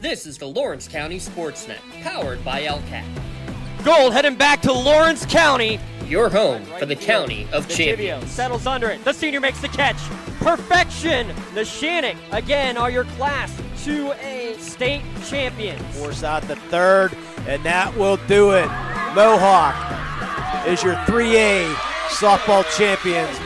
This is the Lawrence County SportsNet, powered by LCAT. Gold heading back to Lawrence County. Your home for the County of Champions. Settles under it. The senior makes the catch. Perfection. Neshannock, again, are your Class 2A state champions. Force out the third, and that will do it. Mohawk is your 3A softball champions.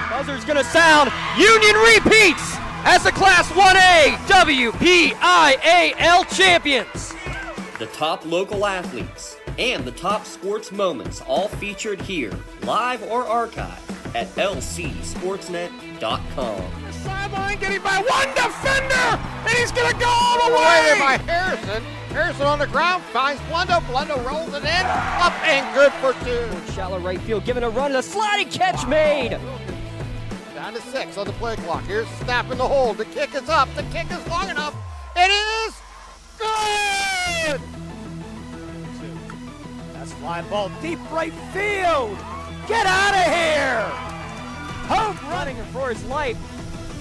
Buzzer's going to sound. Union repeats as the Class 1A WPIAL champions. The top local athletes and the top sports moments all featured here, live or archived at lcsportsnet.com. Sideline getting by one defender, and he's going to go all the way by Harrison. Harrison on the ground finds Blundo. Blundo rolls it in, up and good for two. Shallow right field, giving a run, and a sliding catch made. Down to 6 on the play clock. Here's snap in the hole. The kick is up. The kick is long enough. It is good. That's fly ball deep right field. Get out of here. Hope running for his life.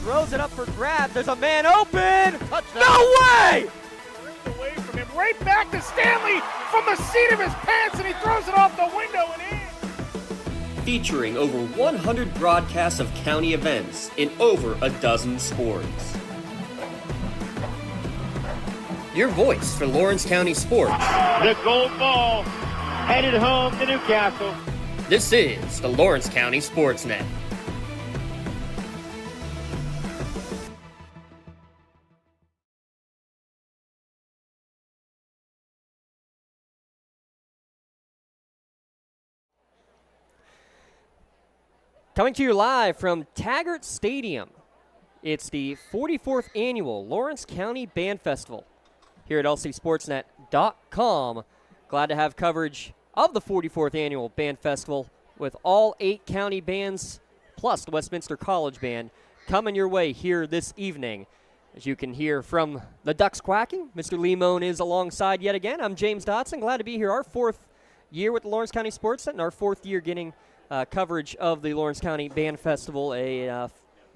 Throws it up for grab. There's a man open. Touchdown. No way! Away from him, right back to Stanley from the seat of his pants, and he throws it off the window and in. Featuring over 100 broadcasts of county events in over a dozen sports. Your voice for Lawrence County sports. The gold ball headed home to Newcastle. This is the Lawrence County SportsNet. Coming to you live from Taggart Stadium, it's the 44th annual Lawrence County Band Festival here at lcsportsnet.com. Glad to have coverage of the 44th annual Band Festival with all 8 county bands plus the Westminster College Band coming your way here this evening. As you can hear from the ducks quacking, Mr. Limon is alongside yet again. I'm James Dotson. Glad to be here. Our 4th year with the Lawrence County SportsNet and our 4th year getting coverage of the Lawrence County Band Festival.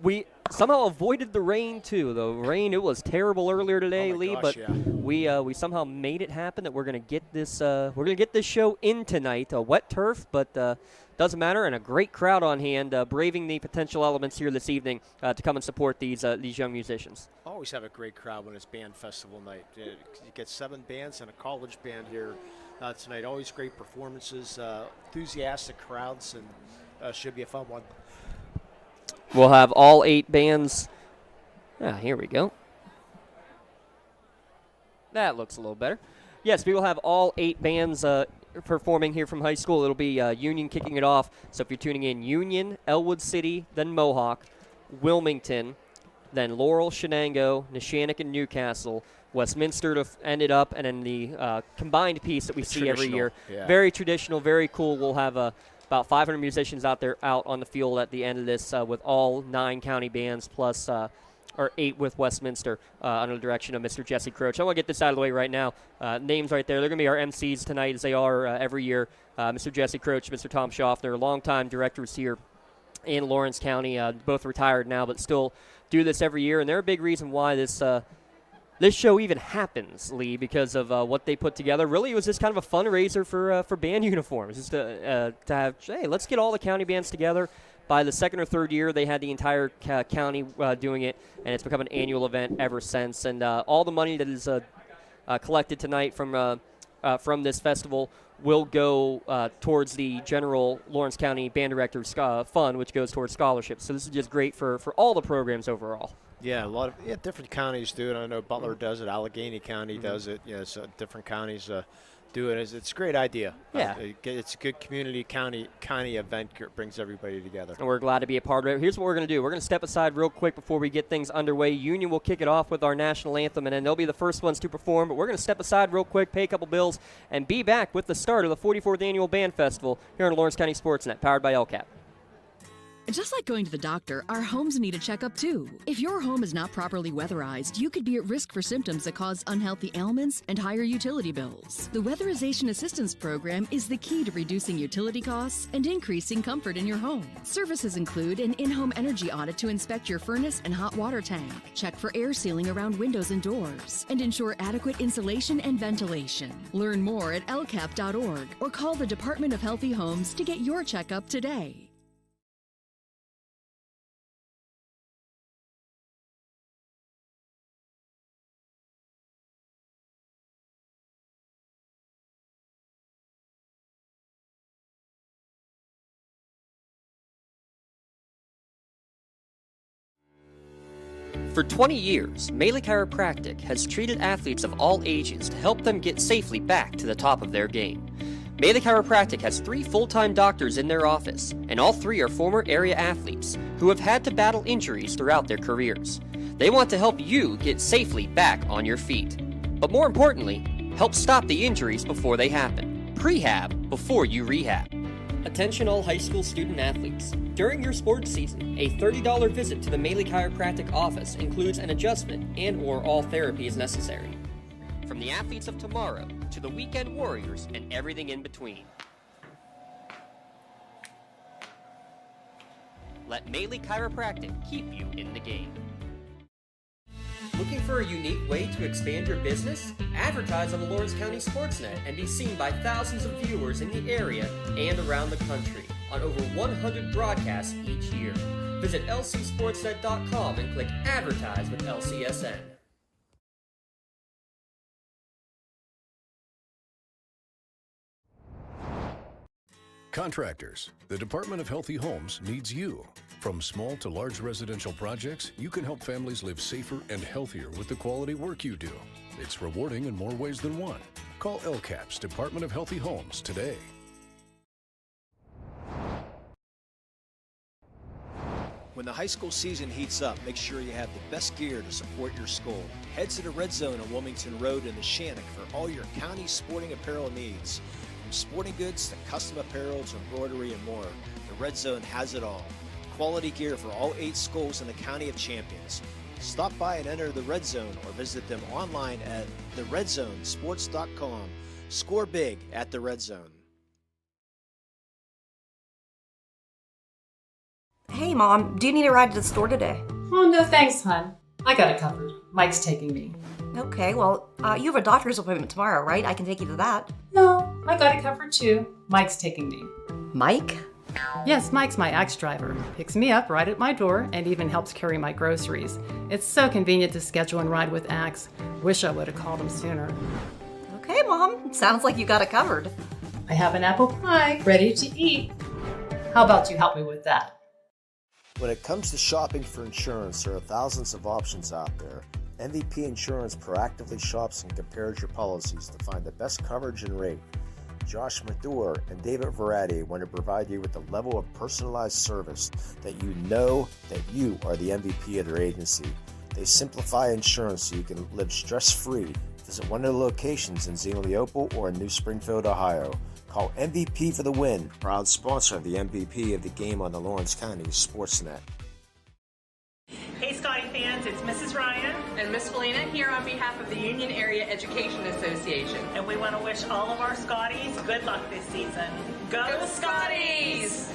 We somehow avoided the rain too. The rain, it was terrible earlier today, Lee. Gosh, but yeah. we somehow made it happen. That we're gonna get this show in tonight. A wet turf, but doesn't matter. And a great crowd on hand, braving the potential elements here this evening to come and support these young musicians. Always have a great crowd when it's band festival night. You get 7 bands and a college band here tonight. Always great performances, enthusiastic crowds, and should be a fun one. We'll have all 8 bands. Here we go. That looks a little better. Yes, we will have all 8 bands performing here from high school. It'll be Union kicking it off. So if you're tuning in, Union, Elwood City, then Mohawk, Wilmington, then Laurel, Shenango, Neshannock, and Newcastle. Westminster to end it up, and then the combined piece that we see every year. Yeah. Very traditional, very cool. We'll have about 500 musicians out on the field at the end of this with all 9 county bands plus or 8 with Westminster under the direction of Mr. Jesse Croach. I want to get this out of the way right now. Names right there. They're going to be our MCs tonight as they are every year. Mr. Jesse Croach, Mr. Tom Schaffner, longtime directors here in Lawrence County, both retired now but still do this every year. And they're a big reason why this show even happens, Lee, because of what they put together. Really, it was just kind of a fundraiser for band uniforms, just to have, hey, let's get all the county bands together. By the 2nd or 3rd year, they had the entire county doing it, and it's become an annual event ever since. And all the money that is collected tonight from this festival will go towards the general Lawrence County Band Directors Fund, which goes towards scholarships. So this is just great for all the programs overall. Yeah, a lot of different counties do it. I know Butler does it. Allegheny County does it. Yeah, so different counties do it. It's a great idea. Yeah. It's a good community county event. Brings everybody together. And we're glad to be a part of it. Here's what we're going to do. We're going to step aside real quick before we get things underway. Union will kick it off with our national anthem, and then they'll be the first ones to perform. But we're going to step aside real quick, pay a couple bills, and be back with the start of the 44th Annual Band Festival here on Lawrence County SportsNet, powered by LCAT. Just like going to the doctor, our homes need a checkup too. If your home is not properly weatherized, you could be at risk for symptoms that cause unhealthy ailments and higher utility bills. The Weatherization Assistance Program is the key to reducing utility costs and increasing comfort in your home. Services include an in-home energy audit to inspect your furnace and hot water tank, check for air sealing around windows and doors, and ensure adequate insulation and ventilation. Learn more at lcap.org or call the Department of Healthy Homes to get your checkup today. For 20 years, Melee Chiropractic has treated athletes of all ages to help them get safely back to the top of their game. Melee Chiropractic has 3 full-time doctors in their office, and all 3 are former area athletes who have had to battle injuries throughout their careers. They want to help you get safely back on your feet. But more importantly, help stop the injuries before they happen. Prehab before you rehab. Attention all high school student athletes. During your sports season, a $30 visit to the Melee Chiropractic office includes an adjustment and/or all therapy is necessary. From the athletes of tomorrow to the weekend warriors and everything in between. Let Melee Chiropractic keep you in the game. Looking for a unique way to expand your business? Advertise on the Lawrence County SportsNet and be seen by thousands of viewers in the area and around the country on over 100 broadcasts each year. Visit lcsportsnet.com and click Advertise with LCSN. Contractors, the Department of Healthy Homes needs you. From small to large residential projects, you can help families live safer and healthier with the quality work you do. It's rewarding in more ways than one. Call LCAP's Department of Healthy Homes today. When the high school season heats up, make sure you have the best gear to support your school. Head to the Red Zone on Wilmington Road in the Shannock for all your county sporting apparel needs. From sporting goods to custom apparel to embroidery and more, the Red Zone has it all. Quality gear for all 8 schools in the County of Champions. Stop by and enter the Red Zone or visit them online at theredzonesports.com. Score big at the Red Zone. Hey, Mom, do you need a ride to the store today? Oh, no thanks, hon. I got it covered. Mike's taking me. Okay, well, you have a doctor's appointment tomorrow, right? I can take you to that. No, I got it covered too. Mike's taking me. Mike? Yes, Mike's my ex driver. Picks me up right at my door and even helps carry my groceries. It's so convenient to schedule and ride with Axe. Wish I would have called him sooner. Okay, Mom. Sounds like you got it covered. I have an apple pie ready to eat. How about you help me with that? When it comes to shopping for insurance, there are thousands of options out there. MVP Insurance proactively shops and compares your policies to find the best coverage and rate. Josh Madur and David Verratti want to provide you with the level of personalized service that you know that you are the MVP of their agency. They simplify insurance so you can live stress-free. Visit one of the locations in Xenia Leopold or in New Springfield, Ohio. Call MVP for the win. Proud sponsor of the MVP of the game on the Lawrence County SportsNet. Hey Scotty fans, it's Mrs. Ryan and Miss Felina here on behalf of the Union Area Education Association. And we want to wish all of our Scotties good luck this season. Go Scotties!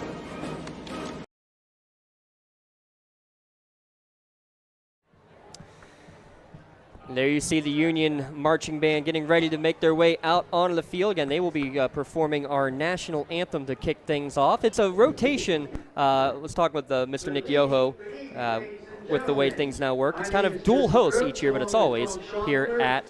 There you see the Union Marching Band getting ready to make their way out onto the field. Again, they will be performing our national anthem to kick things off. It's a rotation. Let's talk with Mr. Nick Yoho with the way things now work. It's kind of dual hosts each year, but it's always here at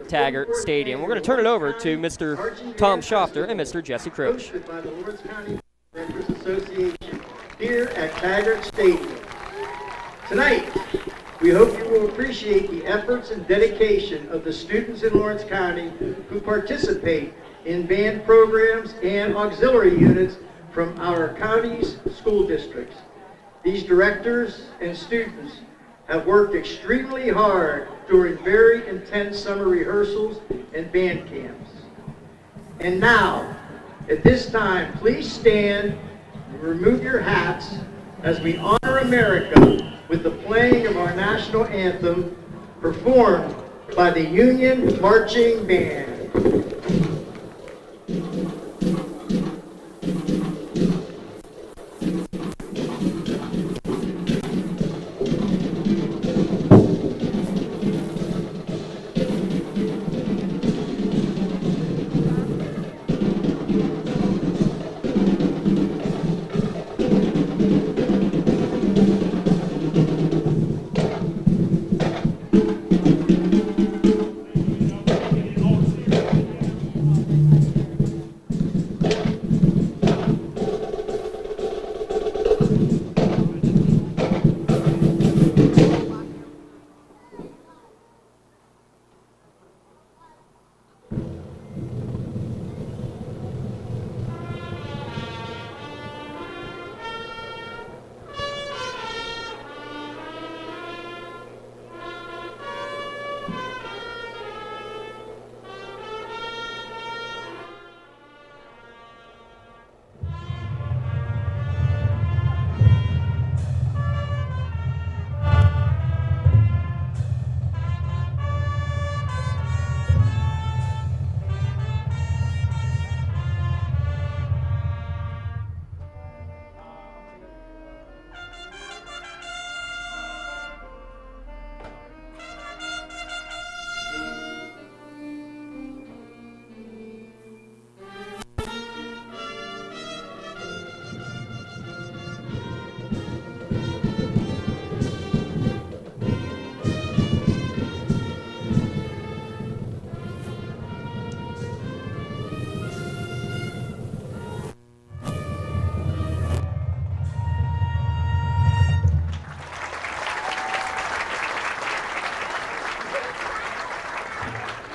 Taggart Stadium. We're going to turn it over to Mr. Tom Schofter and Mr. Jesse Croce. By the Lawrence County Directors Association here at Taggart Stadium. Tonight, we hope you will appreciate the efforts and dedication of the students in Lawrence County who participate in band programs and auxiliary units from our county's school districts. These directors and students have worked extremely hard during very intense summer rehearsals and band camps. And now, at this time, please stand remove your hats as we honor America with the playing of our national anthem performed by the Union Marching Band.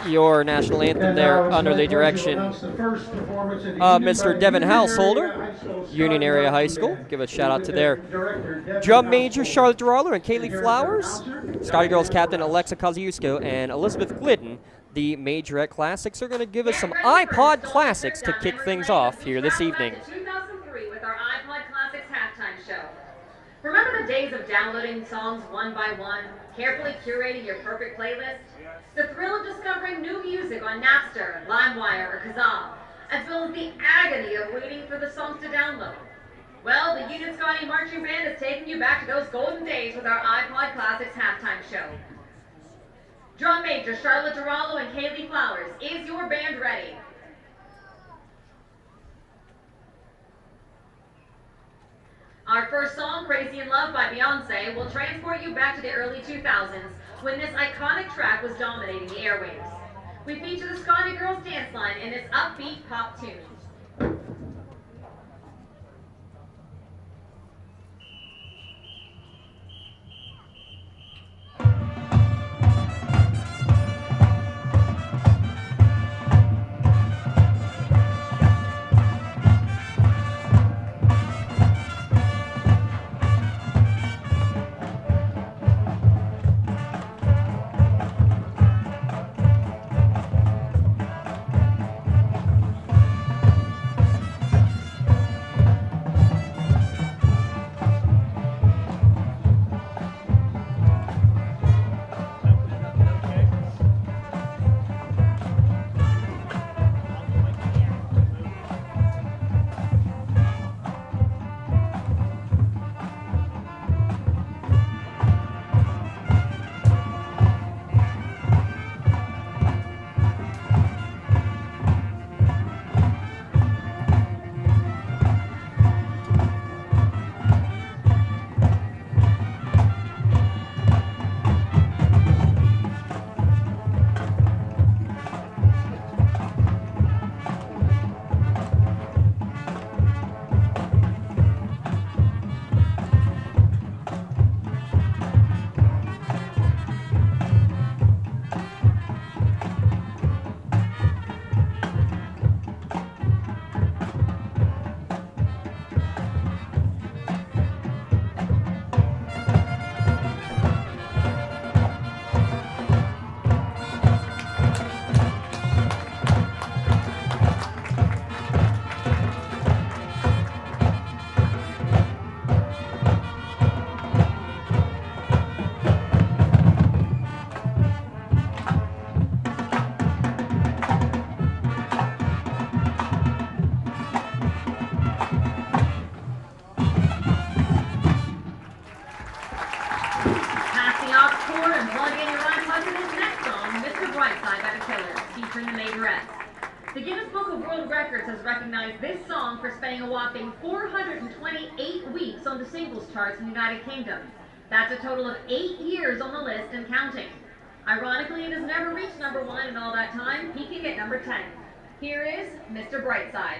Your national anthem there under the direction of Mr. Devin Householder, Union Area High School. Give a shout out to their drum major, Charlotte DeRarlo, and Kaylee Flowers. Scotty Girls captain Alexa Kosciuszko and Elizabeth Glidden. The Majorette Classics are going to give us some iPod Classics to kick things off here this evening. 2003 with our iPod Classics halftime show. Remember the days of downloading songs one by one, carefully curating your perfect playlist? The thrill of discovering new music on Napster, LimeWire, or Kazaa, as well as the agony of waiting for the songs to download. Well, the Union Scotty Marching Band is taking you back to those golden days with our iPod Classics halftime show. Drum major Charlotte DeRarlo and Kaylee Flowers, is your band ready? Our first song, Crazy in Love by Beyonce, will transport you back to the early 2000s when this iconic track was dominating the airwaves. We feature the Scotty Girls dance line in this upbeat pop tune. featuring the Majorettes. The Guinness Book of World Records has recognized this song for spending a whopping 428 weeks on the singles charts in the United Kingdom. That's a total of 8 years on the list and counting. Ironically, it has never reached number 1 in all that time, peaking at number 10. Here is Mr. Brightside.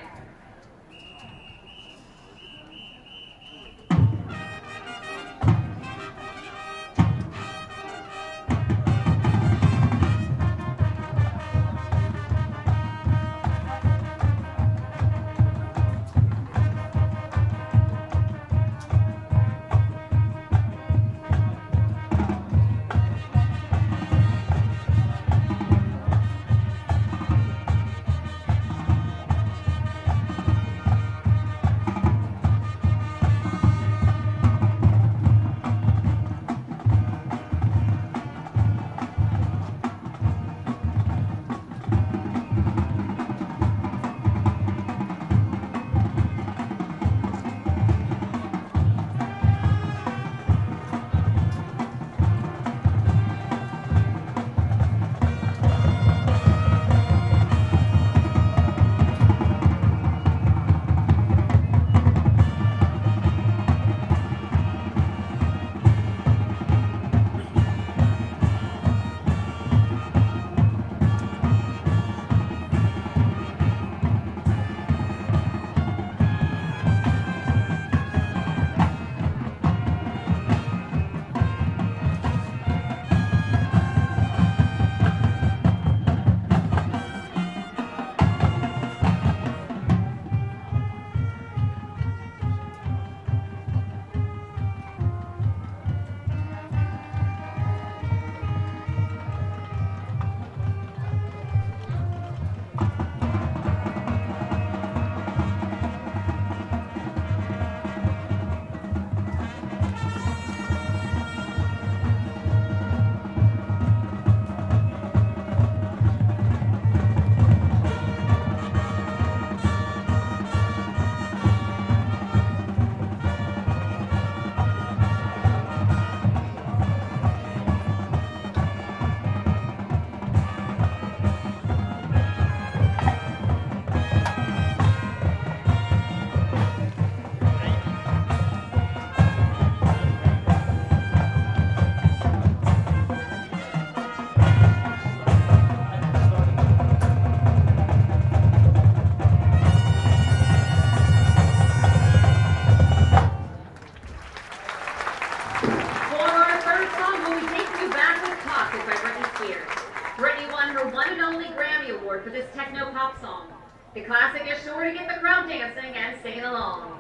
For this techno pop song. The classic is sure to get the crowd dancing and singing along.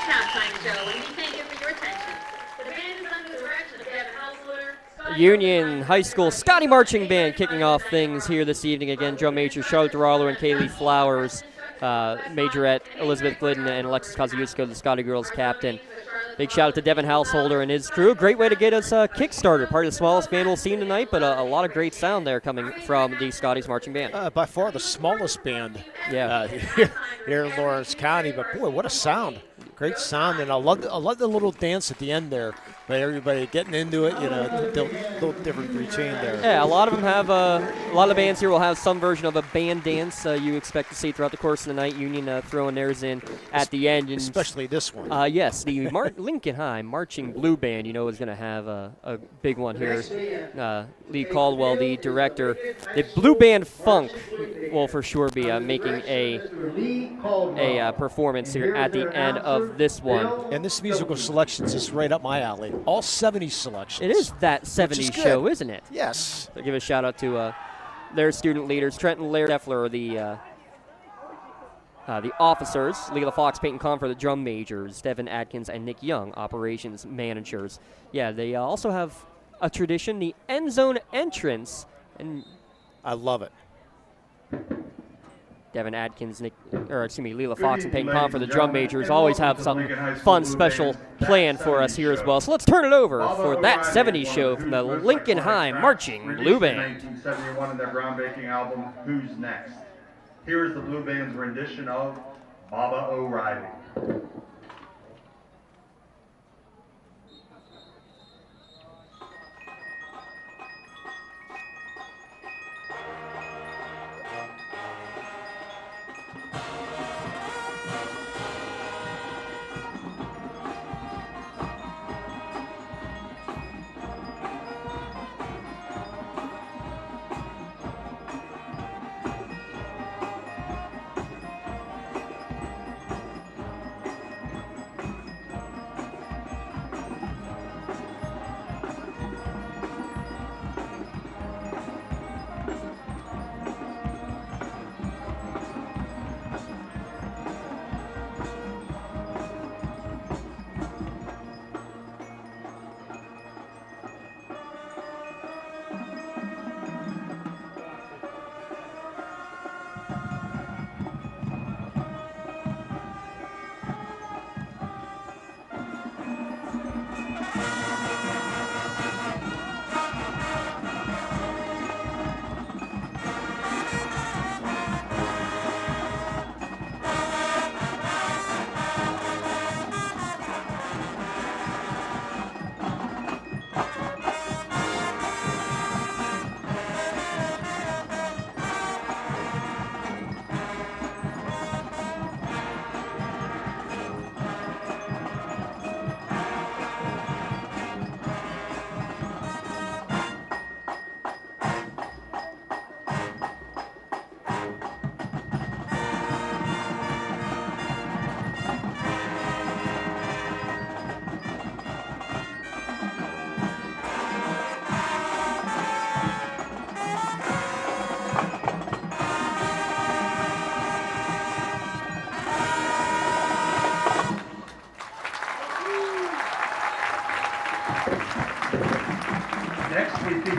halftime show, and we thank you for your attention. The band is under the direction of Devin Householder. Union High School Scotty Marching Band kicking off things here this evening. Again, drum major Charlotte DeRarlo and Kaylee Flowers, majorette Elizabeth Glidden and Alexis Kosciuszko, the Scotty girls captain. Big shout out to Devin Householder and his crew. Great way to get us kick-started. Probably the smallest band we'll see tonight, but a lot of great sound there coming from the Scotty's Marching Band. By far the smallest band here in Lawrence County, but boy, what a sound. Great sound, and I love the little dance at the end there. But everybody getting into it, little different routine there. Yeah, a lot of them have, a lot of the bands here will have some version of a band dance you expect to see throughout the course of the night. Union throwing theirs in at the end. And, especially this one. Yes, the Lincoln High Marching Blue Band, is going to have a big one here. Lee Caldwell, the director. The Blue Band Funk will for sure be making a performance here at the end of this one. And this musical selections is right up my alley. All 70s selections. It is that 70s show, isn't it? Yes. So give a shout out to their student leaders, Trenton Laird Scheffler, the officers, Leela Fox, Peyton Confer, the drum majors, Devin Atkins, and Nick Young, operations managers. Yeah, they also have a tradition, the end zone entrance. And I love it. Devin Atkins, Leela Fox and Peyton Confer, the drum majors, always have something fun, special planned for us here as well. So let's turn it over for that 70s show from the Lincoln High Marching Blue Band. 1971 in their groundbreaking album, Who's Next? Here is the Blue Band's rendition of Baba O'Reilly.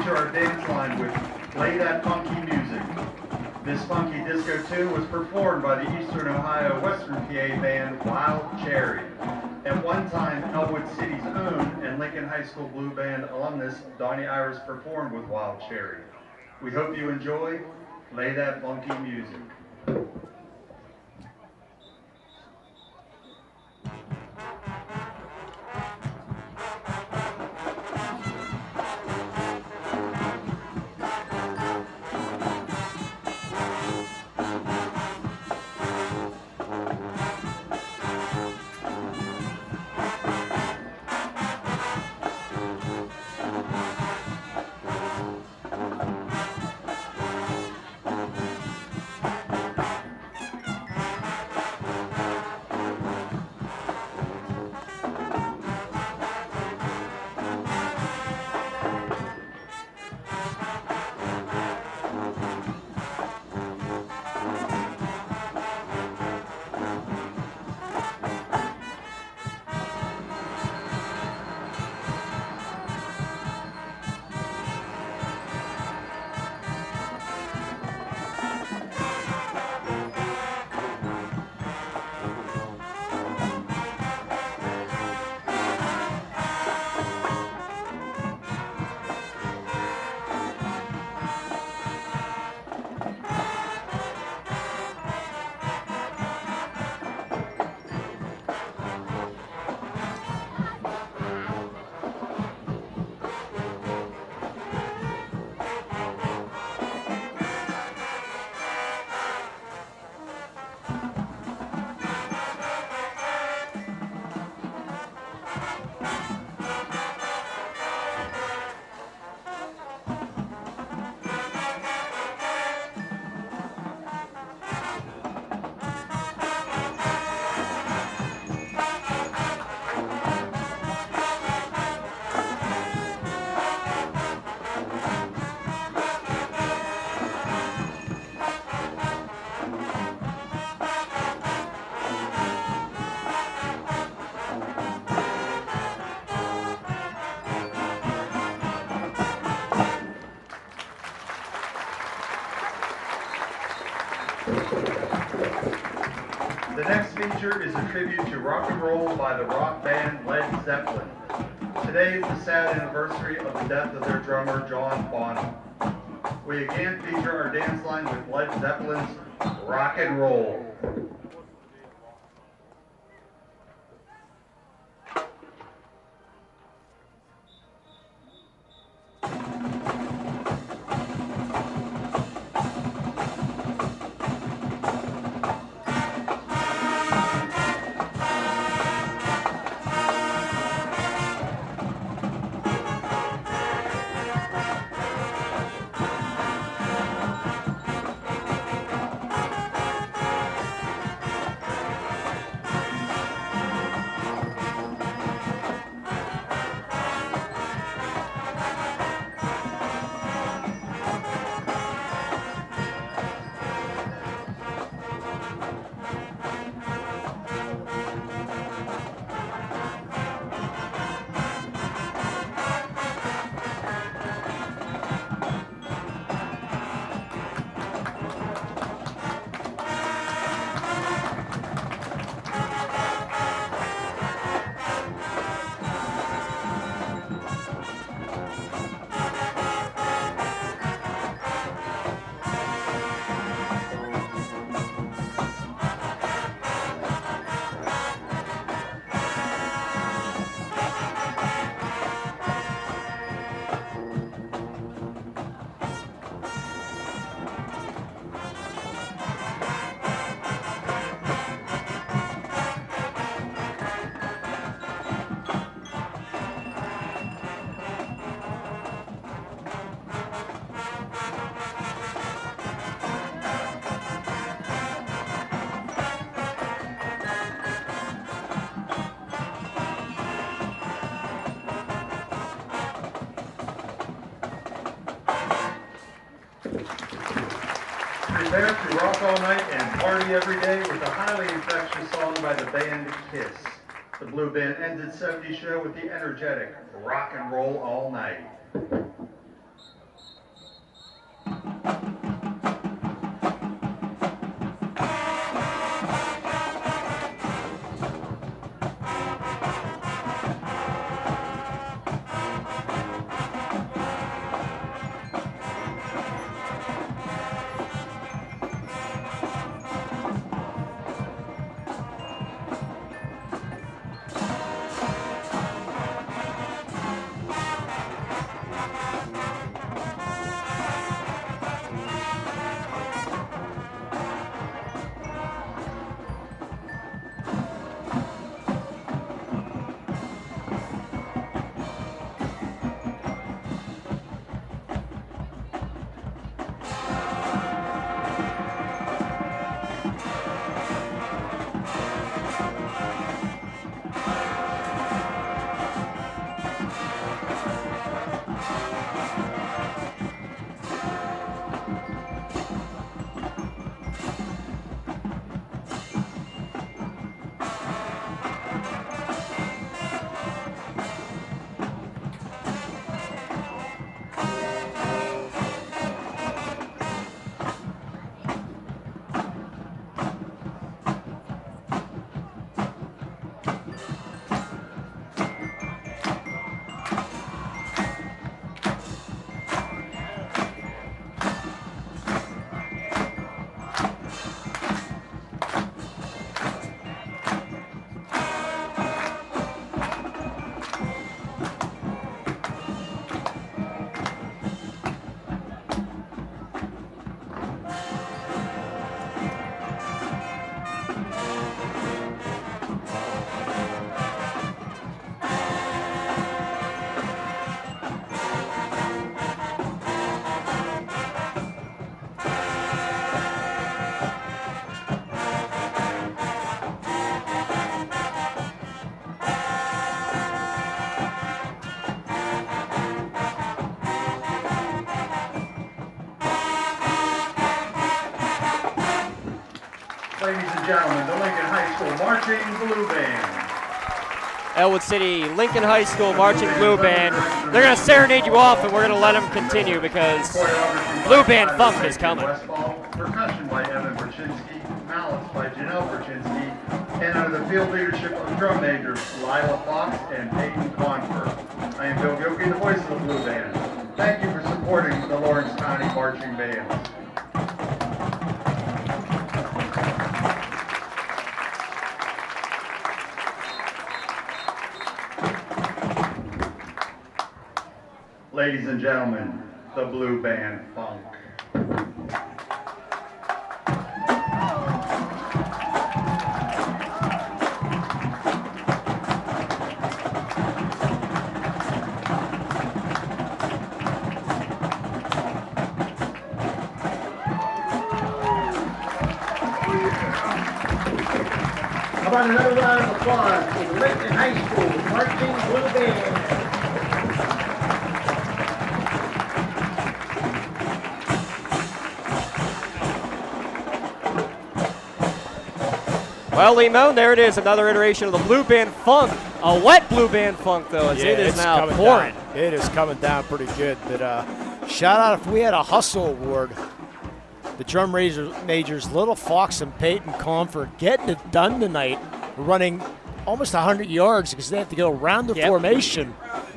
Our dance line with Play That Funky Music. This funky disco tune was performed by the Eastern Ohio Western PA band Wild Cherry. At one time, Elwood City's own and Lincoln High School Blue Band alumnus Donnie Iris performed with Wild Cherry. We hope you enjoy Play That Funky Music. The next feature is a tribute to rock and roll by the rock band Led Zeppelin. Today is the sad anniversary of the death of their drummer, John Bonham. We again feature our dance line with Led Zeppelin's Rock and Roll. Prepare to rock all night and party every day with a highly infectious song by the band Kiss. The Blue Band ends its 70s show with the energetic Rock and Roll All Night. Ladies and gentlemen, the Lincoln High School Marching Blue Band. Elwood City Lincoln High School Marching Blue Band. They're going to serenade you off, and we're going to let them continue because Blue Band Funk is coming. Percussion by Evan Brzezinski, mallets by Janelle Brzezinski, and under the field leadership of drum majors Lila Fox and Peyton Quanfer. I am Bill Gilkey, the voice of the Blue Band. Thank you for supporting the Lawrence County Marching Bands. Ladies and gentlemen, the Blue Band Funk. How about another round of applause for the Lincoln High School Marching Blue Band? Well, Limon, there it is, another iteration of the Blue Band Funk. A wet Blue Band Funk, though, as it is now pouring. It is coming down pretty good. But shout out if we had a hustle award. The drum majors, Little Fox and Peyton Comfort, getting it done tonight, running almost 100 yards because they have to go around the formation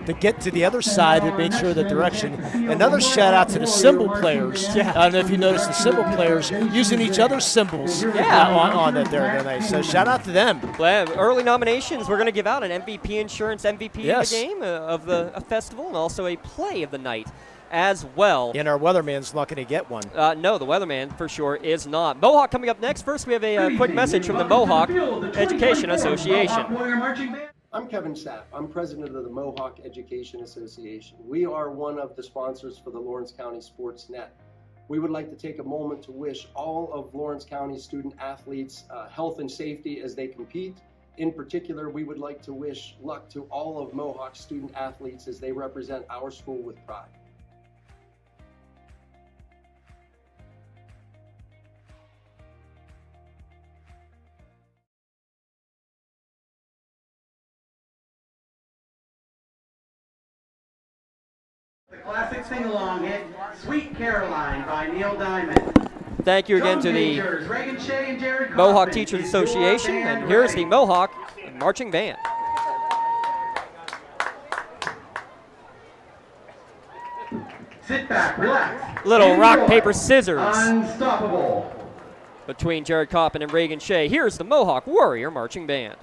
to get to the other side and make sure the direction. Another shout out to the cymbal players. I don't know if you noticed the cymbal players using each other's cymbals on it there tonight. So shout out to them. Well, early nominations, we're going to give out an MVP Insurance MVP of the game, of the festival, and also a play of the night as well. And our weatherman's not going to get one. No, the weatherman for sure is not. Mohawk coming up next. First, we have a quick message from the Mohawk Education Association. I'm Kevin Sept. I'm president of the Mohawk Education Association. We are one of the sponsors for the Lawrence County SportsNet. We would like to take a moment to wish all of Lawrence County student athletes health and safety as they compete. In particular, we would like to wish luck to all of Mohawk student athletes as they represent our school with pride. The classic sing-along hit, Sweet Caroline by Neil Diamond. Thank you again to the Mohawk Teachers Association, and here's the Mohawk Marching Band. Sit back, relax. Little rock, paper, scissors. Unstoppable. Between Jared Coppin and Reagan Shea, here's the Mohawk Warrior Marching Band.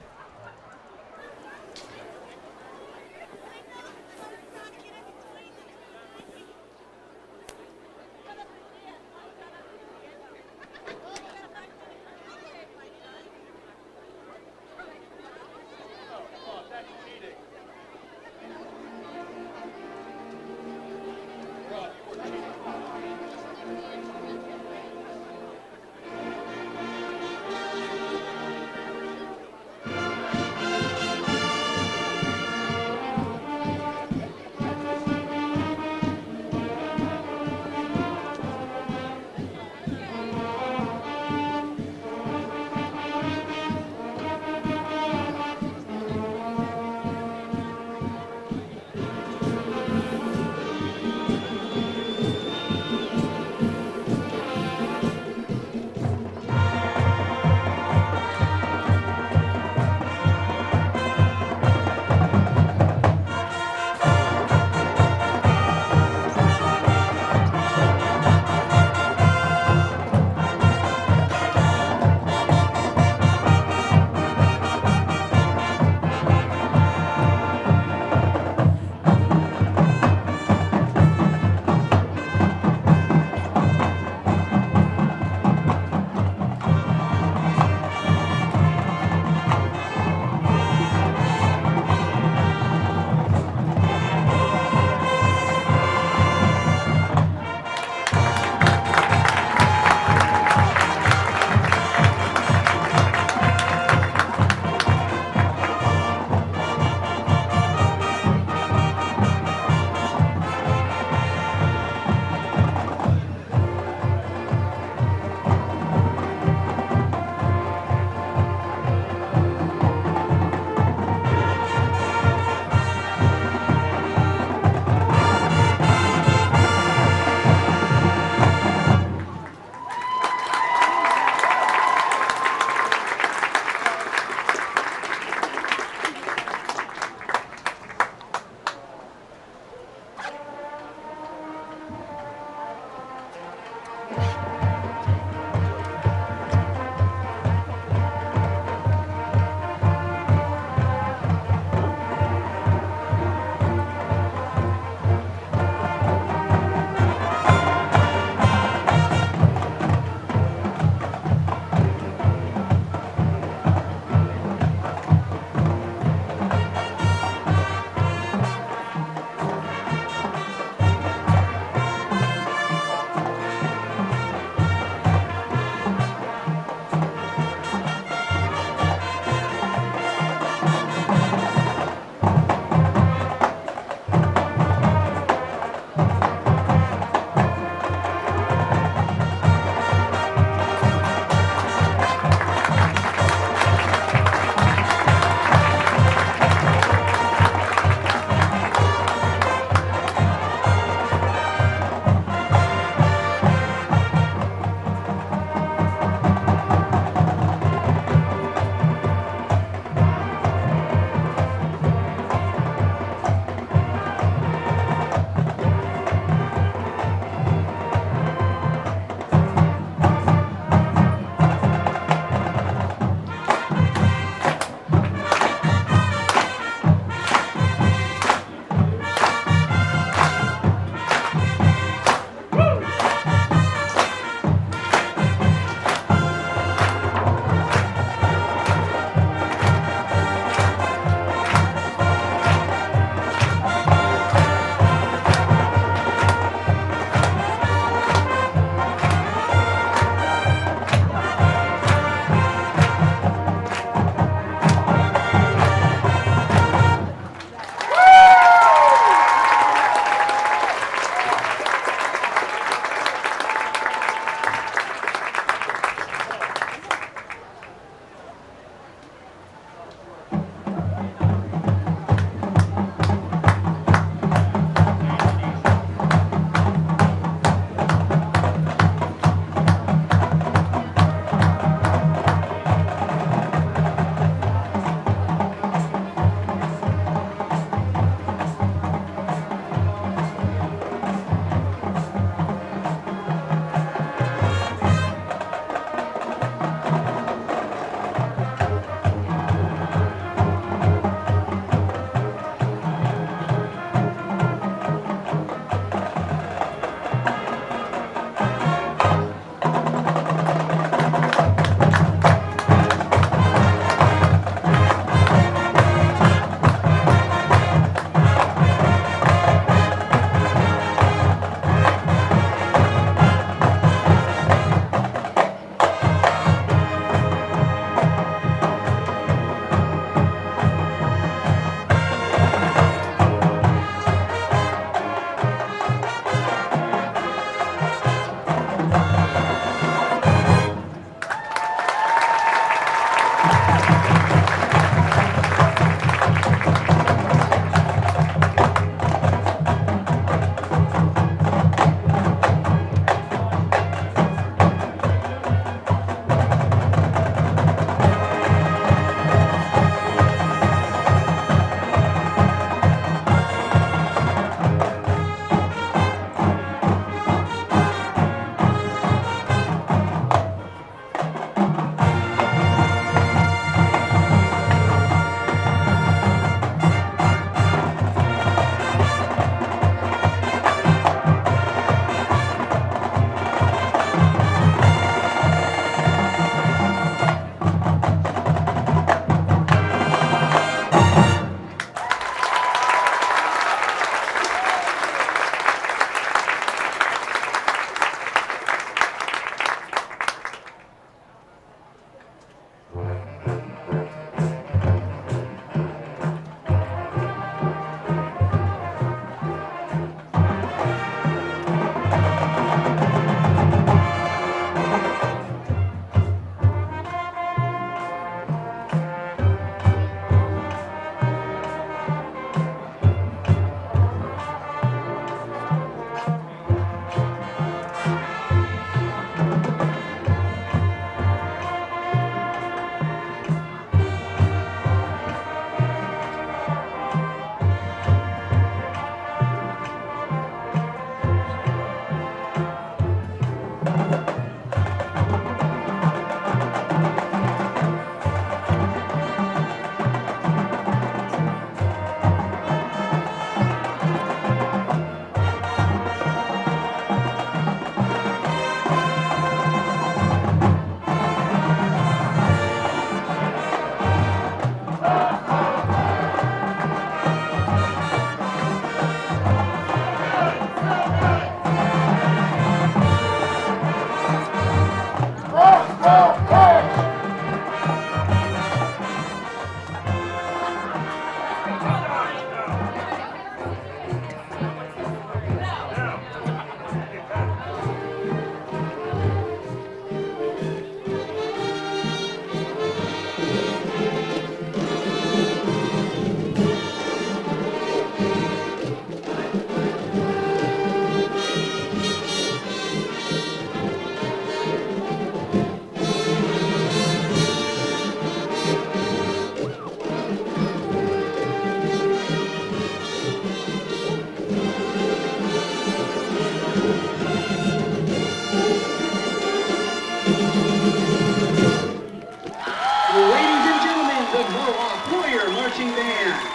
Marching Band.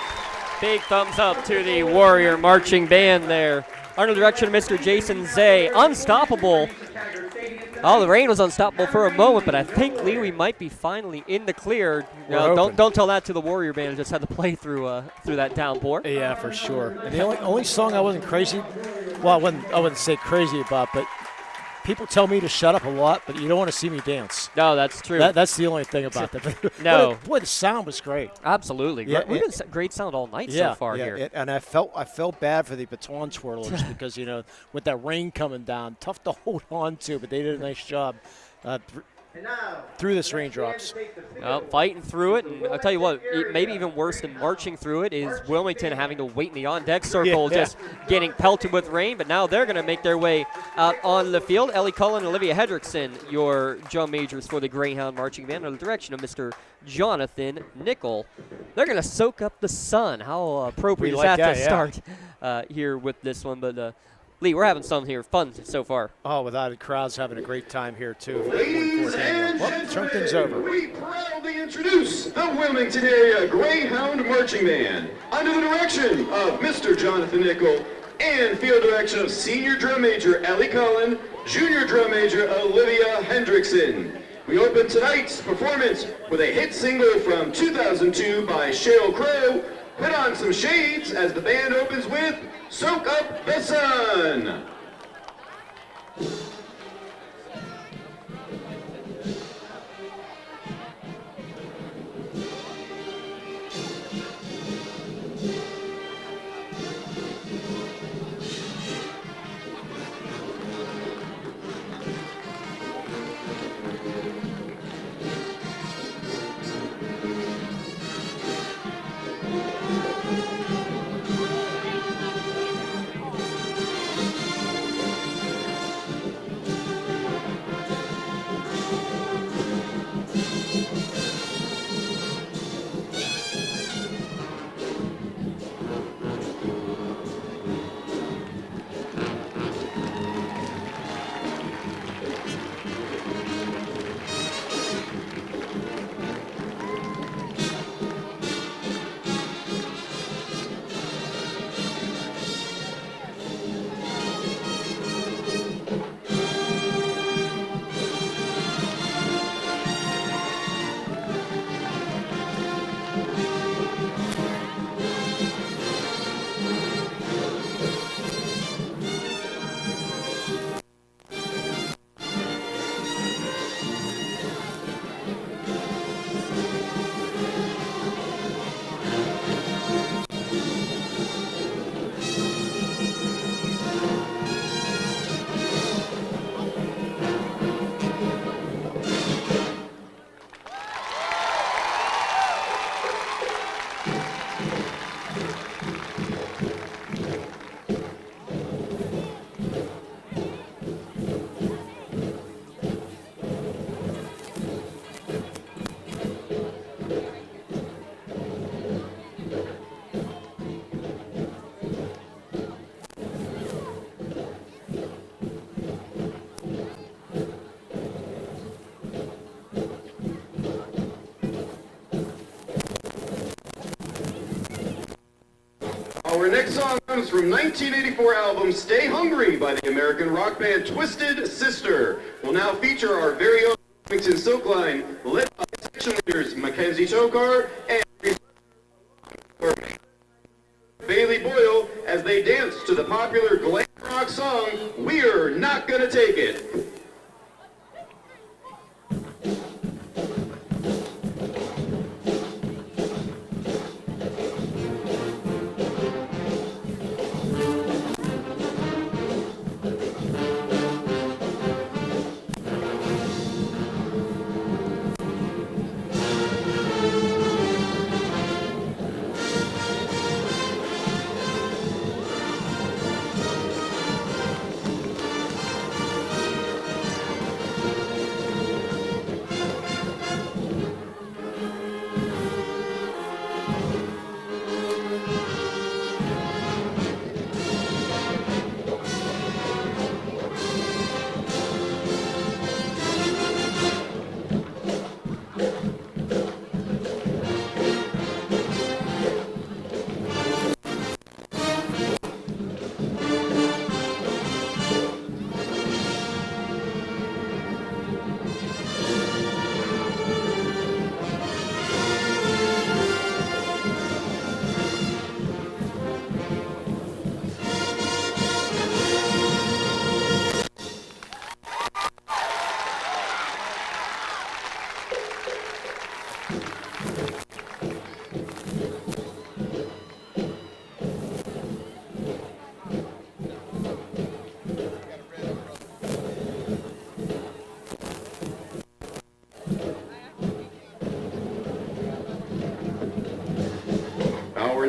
Big thumbs up to the Warrior Marching Band there. Under the direction of Mr. Jason Zay. Unstoppable. Oh, the rain was unstoppable for a moment, but I think, Lee, we might be finally in the clear. Don't tell that to the Warrior Band. Just had to play through that downpour. Yeah, for sure. And the only song I wasn't crazy, well, I wouldn't say crazy about, but people tell me to shut up a lot, but you don't want to see me dance. No, that's true. That's the only thing about that. No. Boy, the sound was great. Absolutely. Yeah, We've been great sound all night so far here. And I felt bad for the baton twirlers because, with that rain coming down, tough to hold on to, but they did a nice job through this raindrops. Fighting through it, and I'll tell you what, maybe even worse than marching through it is Wilmington having to wait in the on-deck circle, just getting pelted with rain, but now they're going to make their way out on the field. Ellie Cullen and Olivia Hedrickson, your drum majors for the Greyhound Marching Band, under the direction of Mr. Jonathan Nickel. They're going to soak up the sun. How appropriate is that to start here with this one, but Lee, we're having some here. Fun so far. Oh, without it, crowd's having a great time here, too. Ladies and turn things over. We proudly introduce the Wilmington Area Greyhound Marching Band under the direction of Mr. Jonathan Nickel and field direction of Senior Drum Major Ellie Cullen, Junior Drum Major Olivia Hendrickson. We open tonight's performance with a hit single from 2002 by Sheryl Crow, Put On Some Shades, as the band opens with Soak Up the Sun. Our next song comes from 1984 album Stay Hungry by the American rock band Twisted Sister. Will now feature our very own Wilmington Silk Line, led by section leaders Mackenzie Tokar and Bailey Boyle, as they dance to the popular glam rock song, We're Not Gonna Take It.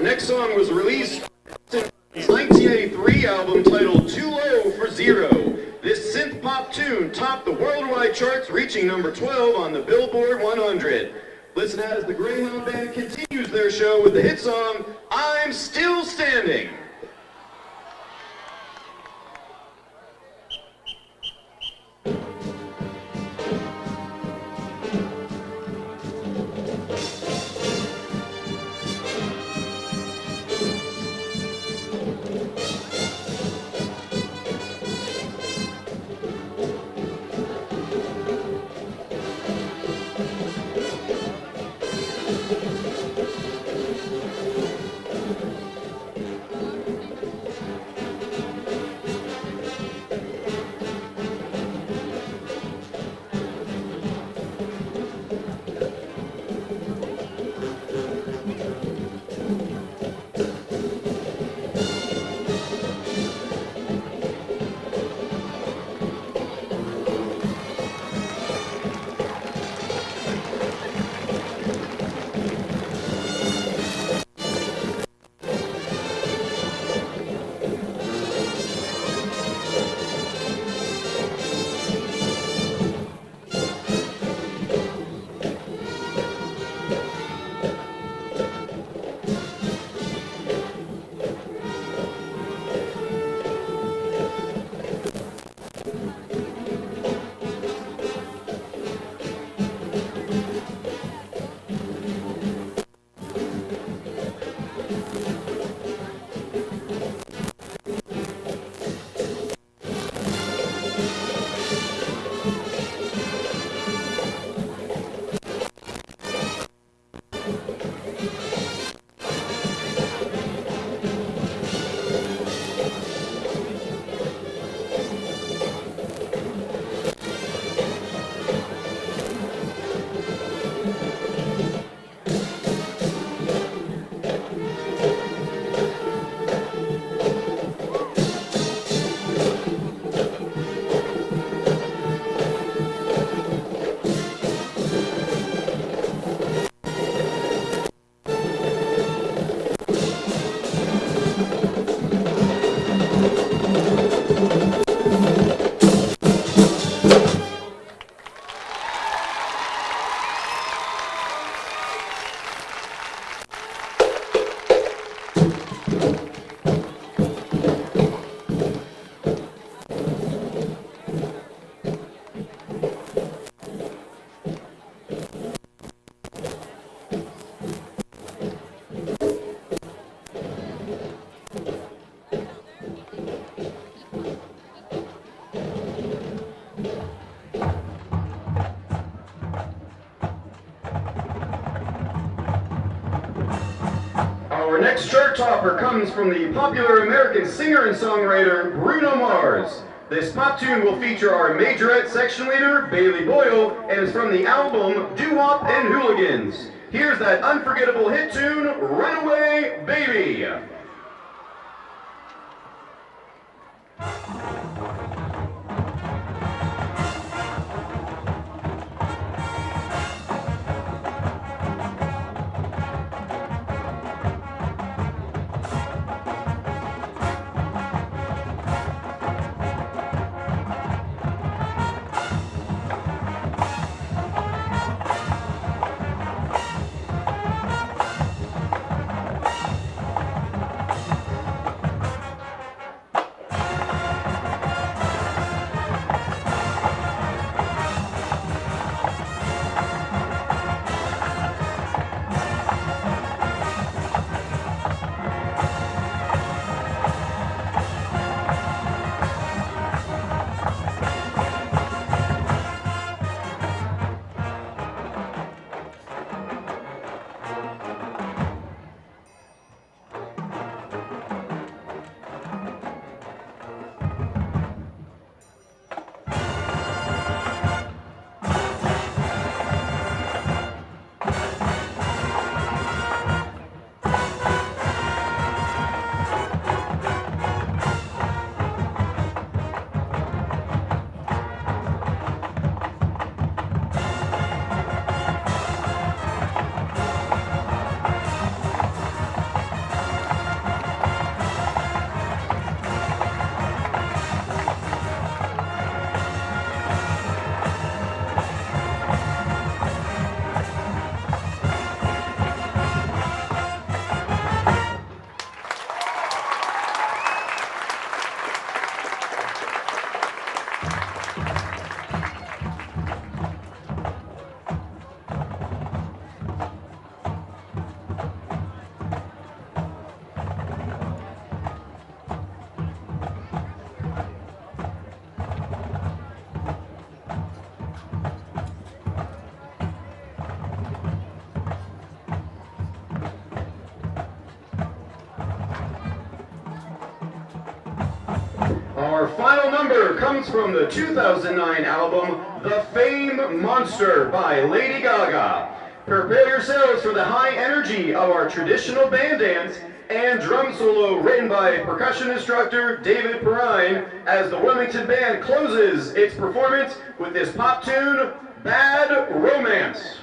next song was released in his 1983 album titled Too Low for Zero. This synth pop tune topped the worldwide charts, reaching number 12 on the Billboard 100. Listen as the Greyhound Band continues their show with the hit song, I'm Still Standing. Our next chart topper comes from the popular American singer and songwriter Bruno Mars. This pop tune will feature our majorette section leader, Bailey Boyle, and is from the album Doo-Wop and Hooligans. Here's that unforgettable hit tune, Runaway Baby. number comes from the 2009 album The Fame Monster by Lady Gaga. Prepare yourselves for the high energy of our traditional band dance and drum solo written by percussion instructor David Perrine as the Wilmington Band closes its performance with this pop tune, Bad Romance.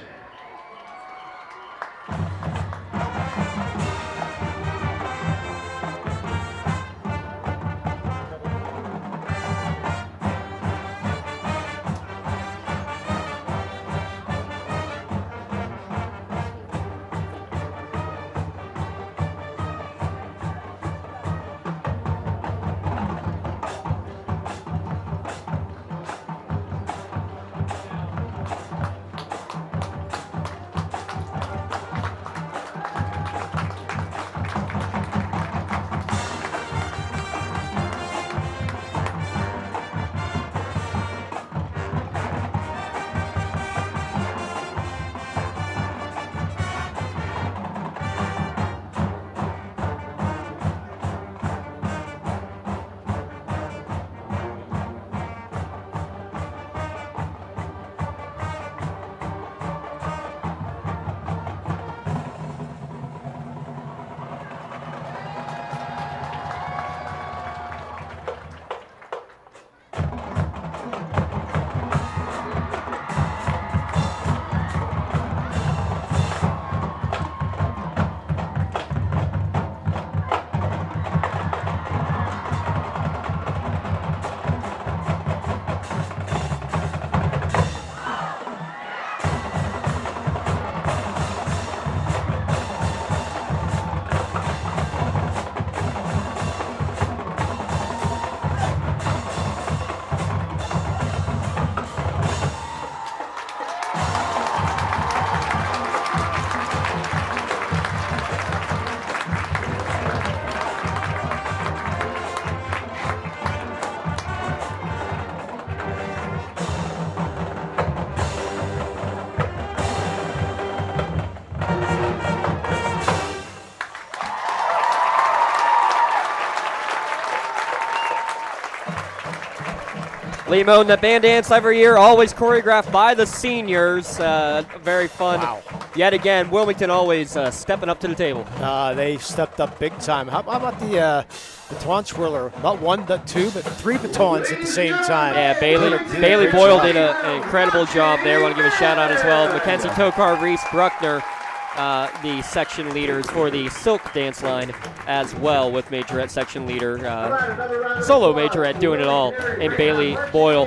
Lee Moan, the band dance every year, always choreographed by the seniors. Very fun. Wow. Yet again, Wilmington always stepping up to the table. They stepped up big time. How about the baton twirler? Not one, not two, but three batons at the same time. Yeah, Bailey Boyle did an incredible job there. I want to give a shout out as well. Mackenzie Tokar, Reese Bruckner, the section leaders for the Silk dance line as well, with majorette section leader, solo majorette doing it all, and Bailey Boyle.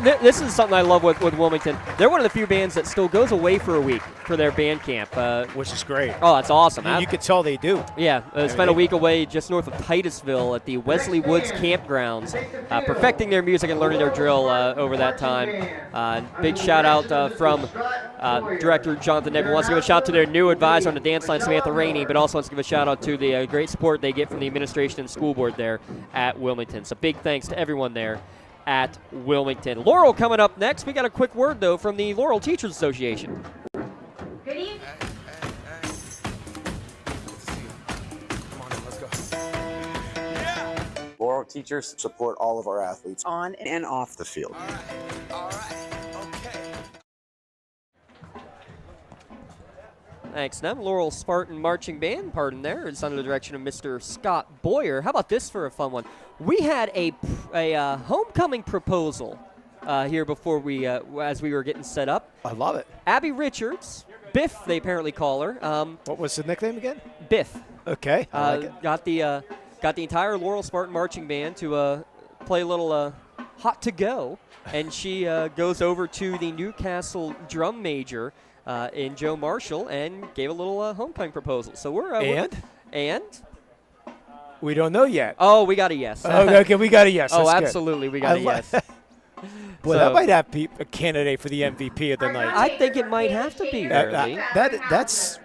This is something I love with Wilmington. They're one of the few bands that still goes away for a week for their band camp. Which is great. Oh, that's awesome. You could tell they do. Yeah, spent a week away just north of Titusville at the Wesley Woods campgrounds, perfecting their music and learning their drill over that time. Big shout out from Director Jonathan Negro. Wants to give a shout out to their new advisor on the dance line, Samantha Rainey, but also wants to give a shout out to the great support they get from the administration and school board there at Wilmington. So big thanks to everyone there at Wilmington. Laurel coming up next. We got a quick word, though, from the Laurel Teachers Association. Good evening. Laurel teachers support all of our athletes on and off the field. All right. Thanks, Nev. Laurel Spartan Marching Band, pardon there, is under the direction of Mr. Scott Boyer. How about this for a fun one? We had a homecoming proposal here before we, as we were getting set up. I love it. Abby Richards, Biff, they apparently call her. What was the nickname again? Biff. Okay. I like it. Got the entire Laurel Spartan Marching Band to play a little hot to go, and she goes over to the Newcastle drum major in Joe Marshall and gave a little homecoming proposal. So we're and we don't know yet. Oh, we got a yes. Okay, we got a yes. Oh, That's absolutely, we got a yes. Well, that might have be a candidate for the MVP of the night. I think it might have to be. That's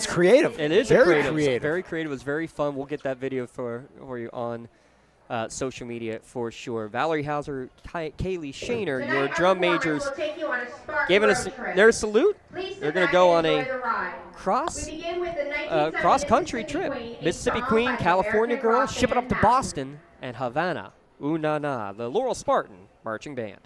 creative. It is very creative. Very creative. It was very fun. We'll get that video for you on social media for sure. Valerie Hauser, Kaylee Shaner, your drum majors, giving us their salute. They're going to go on a cross-country trip. Mississippi Queen, California Girl, ship it up to Boston and Havana. Ooh Na Na, the Laurel Spartan Marching Band.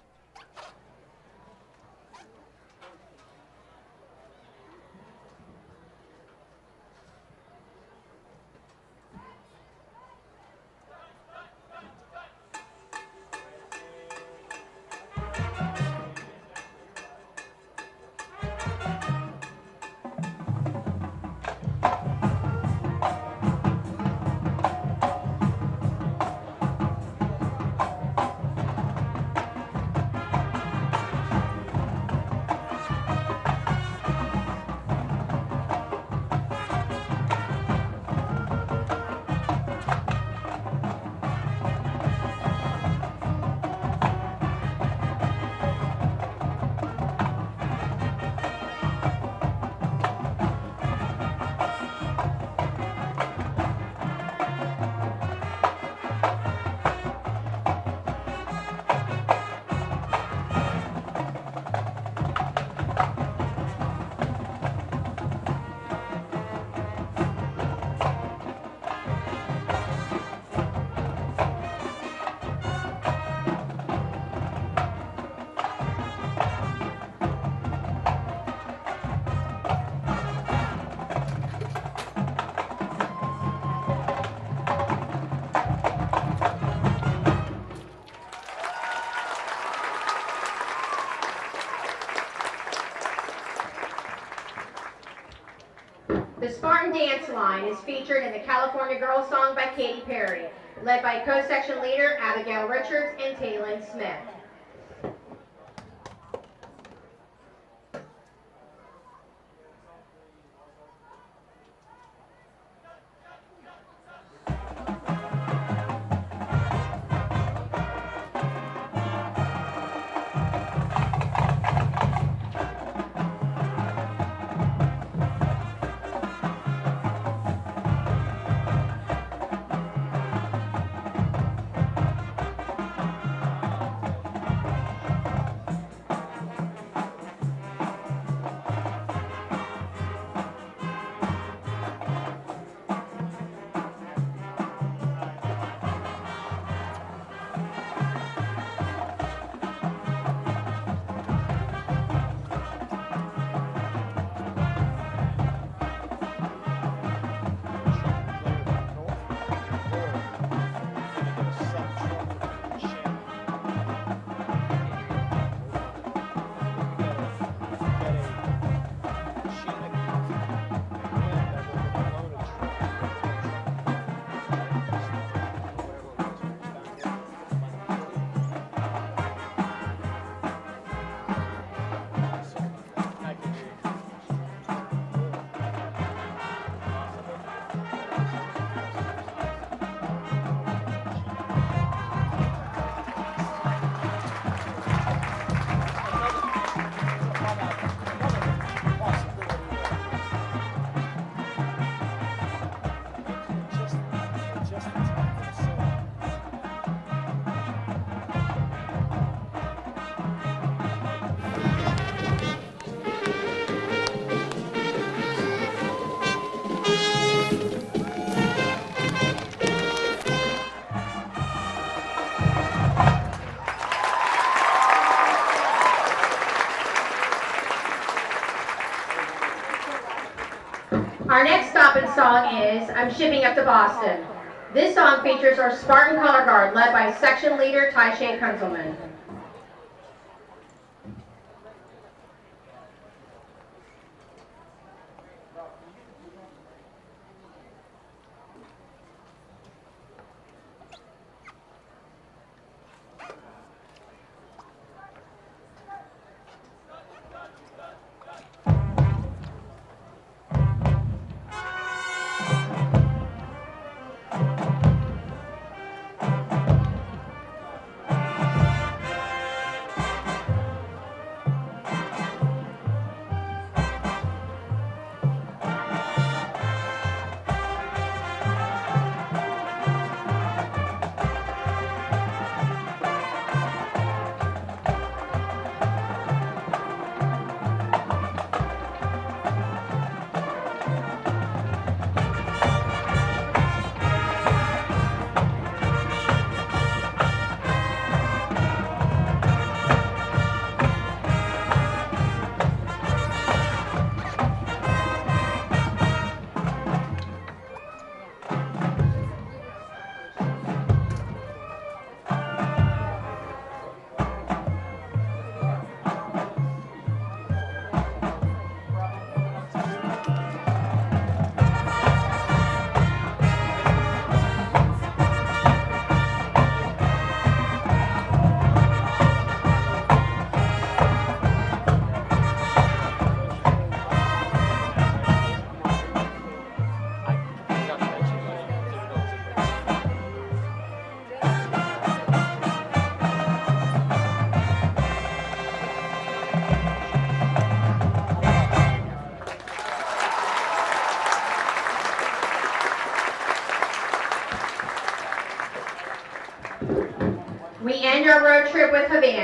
The Spartan Dance Line is featured in the California Girls Song by Katy Perry, led by co-section leader Abigail Richards and Taylin Smith. Our next stop-in song is I'm Shipping Up to Boston. This song features our Spartan Color Guard led by section leader Ty-Shay Kunzelman.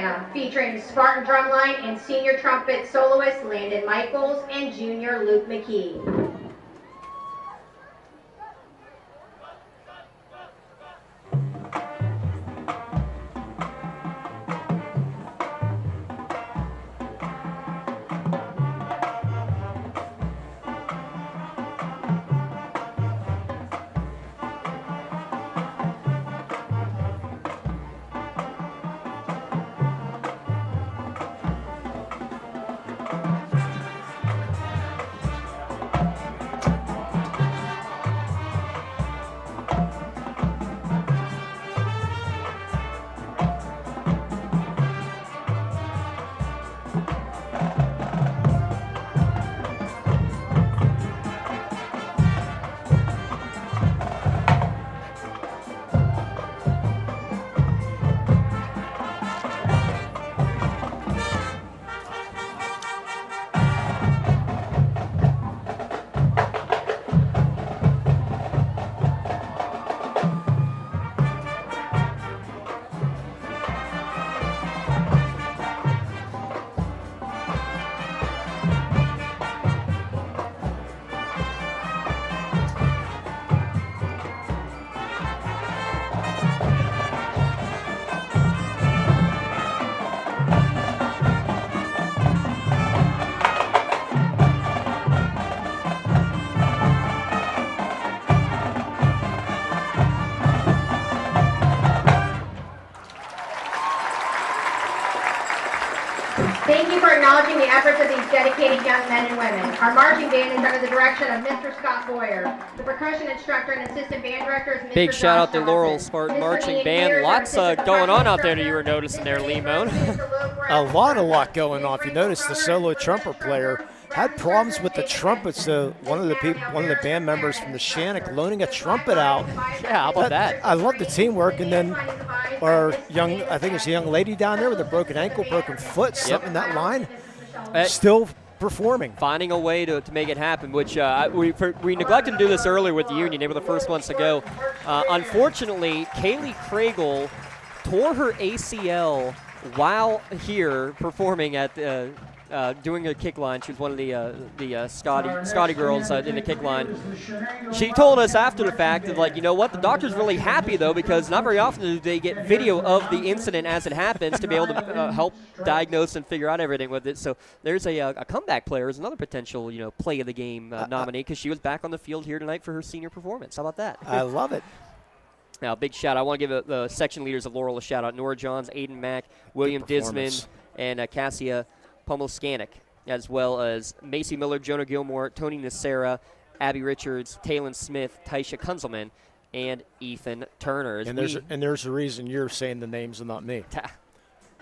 Indiana, featuring Spartan Drumline and senior trumpet soloist Landon Michaels and junior Luke McKee. Thank you for acknowledging the efforts of these dedicated young men and women. Our marching band is under the direction of Mr. Scott Boyer. The percussion instructor and assistant band director is Mr. Big shout out to Josh Laurel Johnson. Spartan Mr. Marching Ian Band. Mears, Lots our assistant going on percussion out there that you instructor. were noticing there, Lee Moan. A lot going on. If you notice, the solo trumpet player had problems with the trumpet, so one of the band members from the Shannock loaning a trumpet out. Yeah, how about that? I love the teamwork. And then our I think it's a young lady down there with a broken ankle, broken foot, something in that line, still performing. Finding a way to make it happen, which we neglected to do this earlier with the Union. They were the first ones to go. Unfortunately, Kaylee Craigle tore her ACL while here performing at doing a kick line. She was one of the Scotty girls in the kick line. She told us after the fact that, like, you know what, the doctor's really happy though, because not very often do they get video of the incident as it happens to be able to help diagnose and figure out everything with it. So there's a comeback player is another potential play of the game nominee, because she was back on the field here tonight for her senior performance. How about that? I love it. Now, big shout out. I want to give the section leaders of Laurel a shout out. Nora Johns, Aiden Mack, William Disman, and Cassia Pomoscanic, as well as Macy Miller, Jonah Gilmore, Tony Nacera, Abby Richards, Taylon Smith, Taisha Kunzelman, and Ethan Turner. And there's a reason you're saying the names and not me.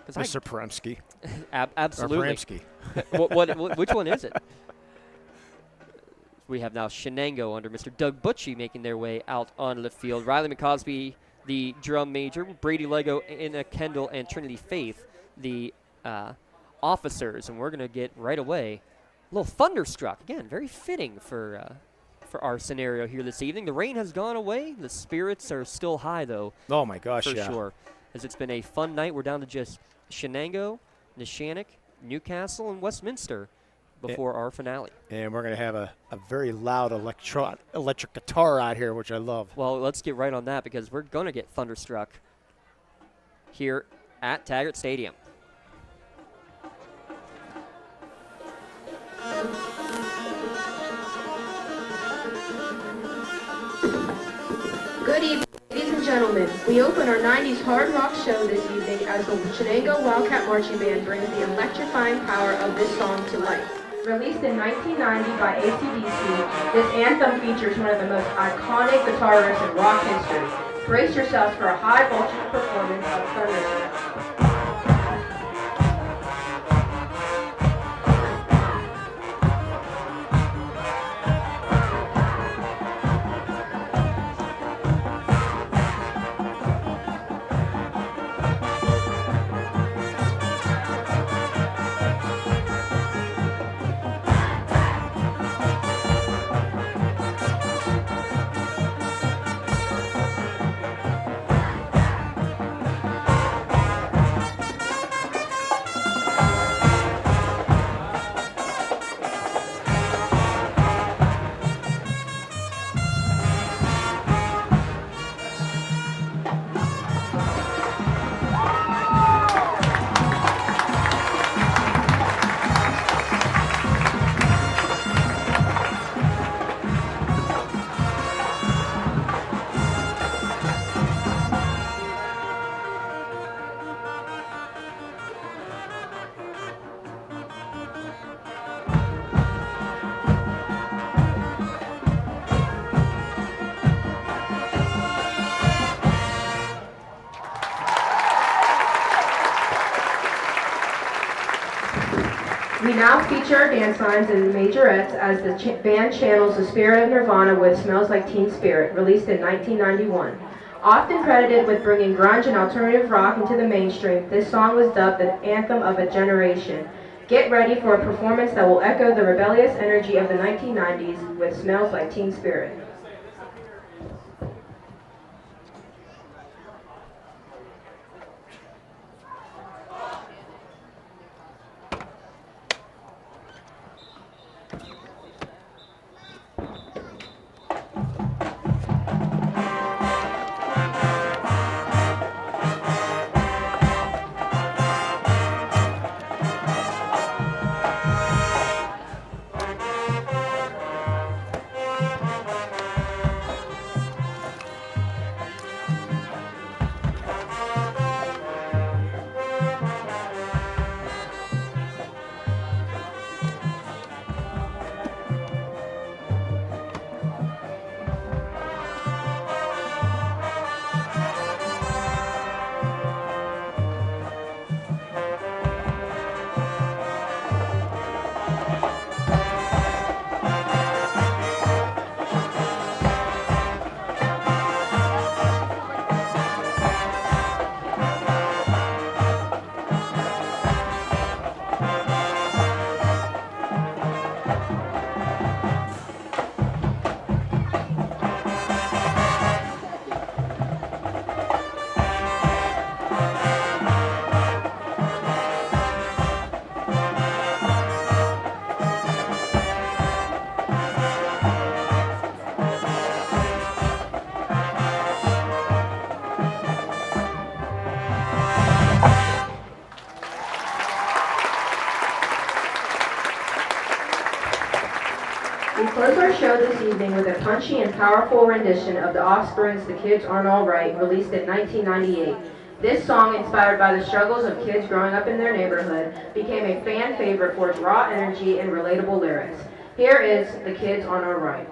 Mr. Premsky. Absolutely. Which one is it? We have now Shenango under Mr. Doug Butchie making their way out onto the field. Riley McCosby, the drum major. Brady Lego, Anna Kendall, and Trinity Faith, the officers. And we're going to get right away a little Thunderstruck. Again, very fitting for our scenario here this evening. The rain has gone away. The spirits are still high, though. Oh, my gosh, for sure. As it's been a fun night. We're down to just Shenango, Neshannock, Newcastle, and Westminster before our finale. And we're going to have a very loud electric guitar out here, which I love. Well, let's get right on that, because we're going to get Thunderstruck here at Taggart Stadium. Good evening, ladies and gentlemen. We open our 90s hard rock show this evening as the Shenango Wildcat Marching Band brings the electrifying power of this song to life. Released in 1990 by AC/DC, this anthem features one of the most iconic guitar riffs in rock history. Brace yourselves for a high-voltage performance of Thunderstruck. now feature our dance lines and majorettes as the band channels the spirit of Nirvana with Smells Like Teen Spirit, released in 1991. Often credited with bringing grunge and alternative rock into the mainstream, this song was dubbed the anthem of a generation. Get ready for a performance that will echo the rebellious energy of the 1990s with Smells Like Teen Spirit. We close our show this evening with a punchy and powerful rendition of The Offspring's The Kids Aren't Alright, released in 1998. This song, inspired by the struggles of kids growing up in their neighborhood, became a fan favorite for its raw energy and relatable lyrics. Here is The Kids Aren't Alright.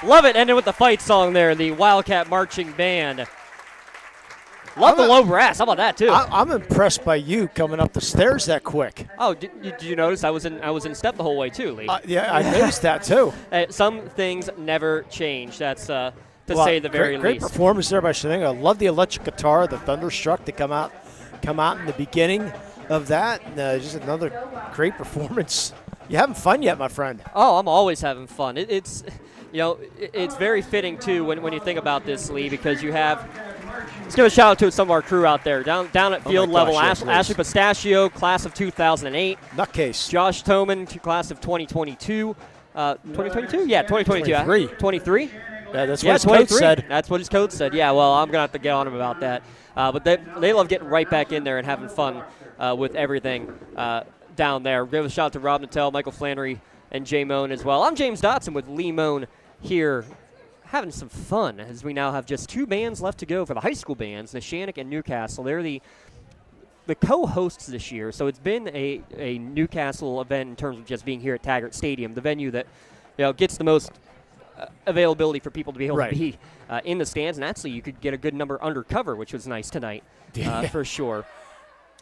Love it. Ending with the fight song there, the Wildcat Marching Band. Love the low brass. How about that, too? I'm impressed by you coming up the stairs that quick. Oh, did you notice I was in step the whole way, too, Lee? Yeah, I noticed that, too. Some things never change. That's to say the very least. Great performance there by Shenango. I love the electric guitar, the Thunderstruck to come out in the beginning of that. Just another great performance. You having fun yet, my friend? Oh, I'm always having fun. It's very fitting, too, when you think about this, Lee, because you have – let's give a shout-out to some of our crew out there. Down at field level, Ashley Pistachio, class of 2008. Nutcase. Josh Toman, class of 2022. 2022? Yeah, 2022. 23? Yeah, that's what his coach said. That's what his coach said. Yeah, well, I'm going to have to get on him about that. But they love getting right back in there and having fun with everything down there. Give a shout-out to Rob Nattell, Michael Flannery, and Jay Moan as well. I'm James Dotson with Lee Moan here, having some fun as we now have just 2 bands left to go for the high school bands, Neshannock and Newcastle. They're the co-hosts this year, so it's been a Newcastle event in terms of just being here at Taggart Stadium, the venue that gets the most availability for people to be able to be in the stands, and actually you could get a good number undercover, which was nice tonight for sure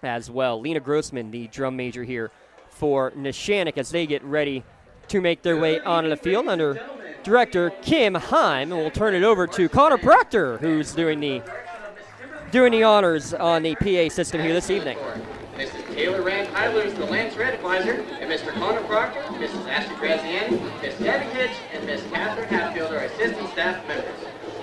as well. Lena Grossman, the drum major here for Neshannock, as they get ready to make their way onto the field under director Kim Heim, and we'll turn it over to Connor Proctor, who's doing the honors on the PA system here this evening. Mrs. Taylor Rand Tyler is the Lance Red Advisor, and Mr. Connor Proctor, Mrs. Ashley Graziani, Miss Debbie Hitch, and Miss Catherine Hatfield are assistant staff members.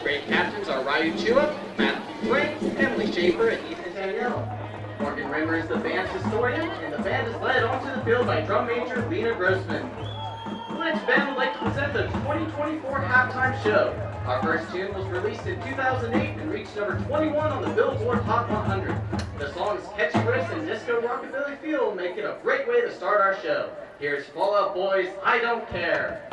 Grade captains are Ryu Chua, Matthew Frank, Emily Schaefer, and Ethan Danielle. Morgan Rimmer is the band's historian, and the band is led onto the field by drum major Lena Grossman. The Lance Band would like to present the 2024 halftime show. Our first tune was released in 2008 and reached number 21 on the Billboard Hot 100. The song's catchy riffs and disco rockabilly feel make it a great way to start our show. Here's Fall Out Boy's I Don't Care.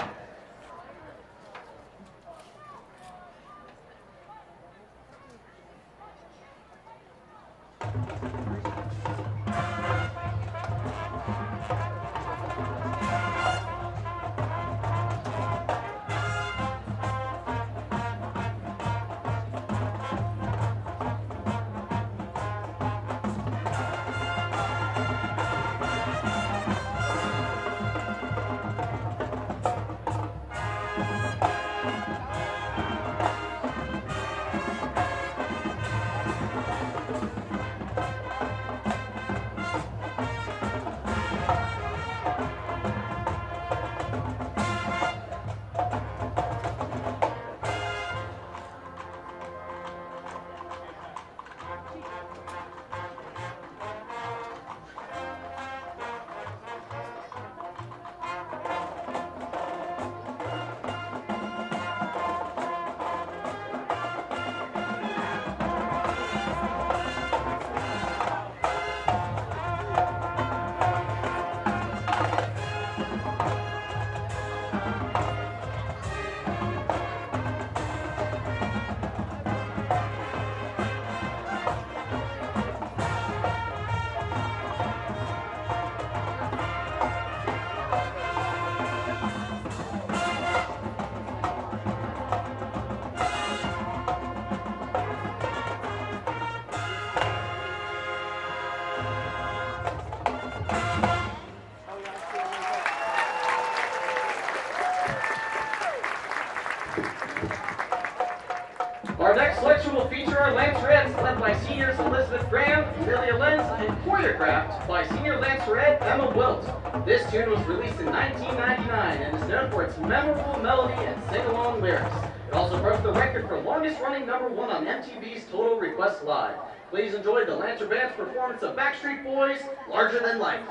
Our next selection will feature our Lance Reds, led by seniors Elizabeth Graham, Amelia Lenz, and choreographed by senior Lance Red, Emma Wilt. This tune was released in 1999 and is known for its memorable melody and sing-along lyrics. It also broke the record for longest-running #1 on MTV's Total Request Live. Please enjoy the Lancer Band's performance of Backstreet Boys' Larger Than Life.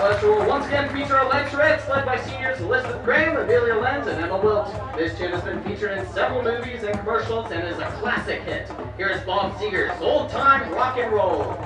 Orchestra will once again feature our Lecturettes led by seniors Elizabeth Graham, Amelia Lenz, and Emma Wilt. This tune has been featured in several movies and commercials and is a classic hit. Here is Bob Seger's Old Time Rock and Roll.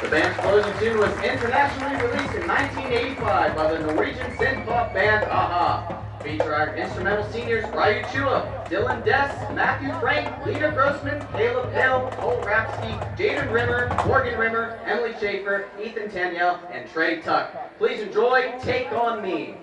The band's closing tune was internationally released in 1985 by the Norwegian synth-pop band Aha. Feature our instrumental seniors Ryu Chua, Dylan Dess, Matthew Frank, Lena Grossman, Caleb Hill, Cole Rapsky, Jaden Rimmer, Morgan Rimmer, Emily Schaefer, Ethan Taniel, and Trey Tuck. Please enjoy Take On Me.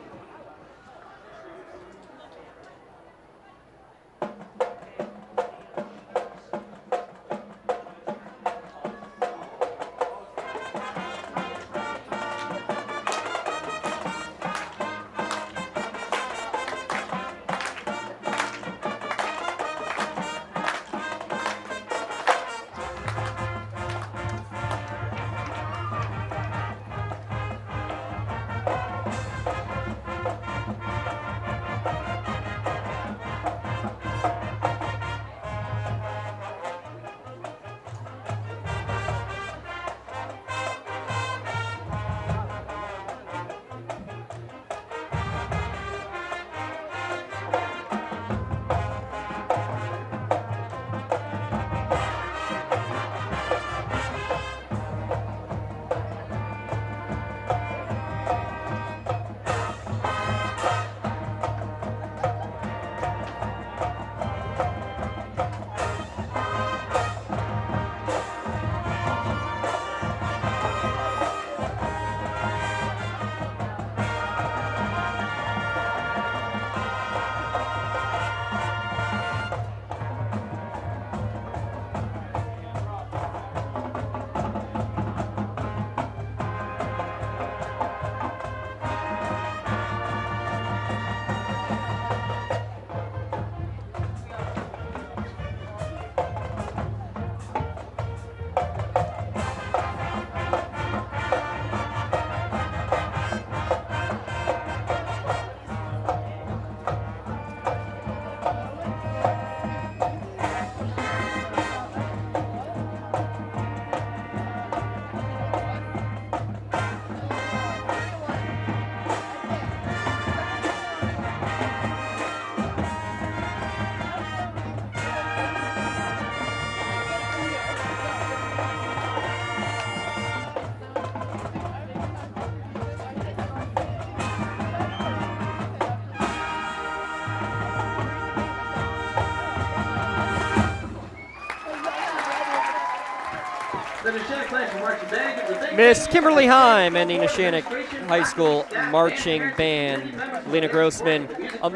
Miss Kimberly Heim and the Neshannock High School Marching Band, Lena Grossman.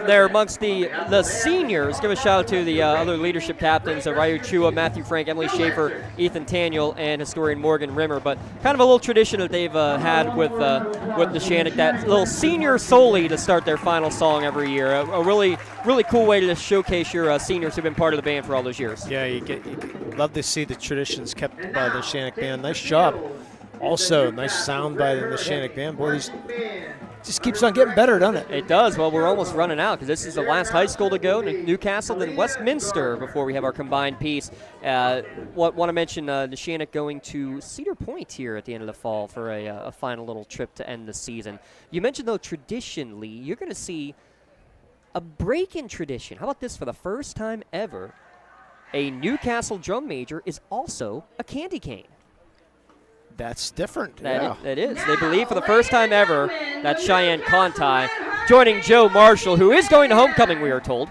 They're amongst the seniors. Give a shout out to the other leadership captains, Ryu Chua, Matthew Frank, Emily Schaefer, Ethan Taniel, and historian Morgan Rimmer. But kind of a little tradition that they've had with Neshannock, that little senior solely to start their final song every year. A really cool way to showcase your seniors who've been part of the band for all those years. Yeah, you love to see the traditions kept by the Neshannock band. Nice job. Also, nice sound by the Neshannock Band. Boy, these just keeps on getting better, doesn't it? It does. Well, we're almost running out because this is the last high school to go, Newcastle, then Westminster before we have our combined piece. Want to mention Neshannock going to Cedar Point here at the end of the fall for a final little trip to end the season. You mentioned, though, traditionally, you're going to see a break in tradition. How about this? For the first time ever, a Newcastle drum major is also a candy cane. That's different. That is. They believe for the first time ever that Cheyenne Conti joining Joe Marshall, who is going to homecoming, we are told.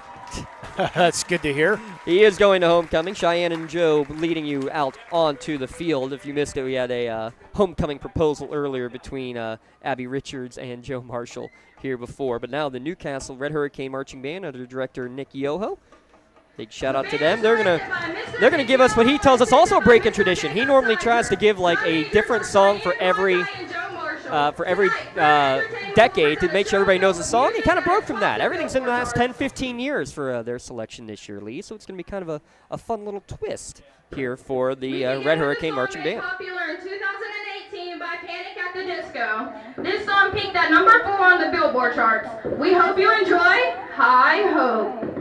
That's good to hear. He is going to homecoming. Cheyenne and Joe leading you out onto the field. If you missed it, we had a homecoming proposal earlier between Abby Richards and Joe Marshall here before. But now the Newcastle Red Hurricane Marching Band under director Nick Yoho. Big shout out to them. They're gonna give us what he tells us also a break in tradition. He normally tries to give like a different song for every decade to make sure everybody knows the song. He kind of broke from that. Everything's in the last 10, 15 years for their selection this year, Lee. So it's gonna be kind of a fun little twist here for the Red Hurricane Marching Band. Popular in 2018 by Panic at the Disco. This song peaked at number 4 on the Billboard charts. We hope you enjoy High Hope.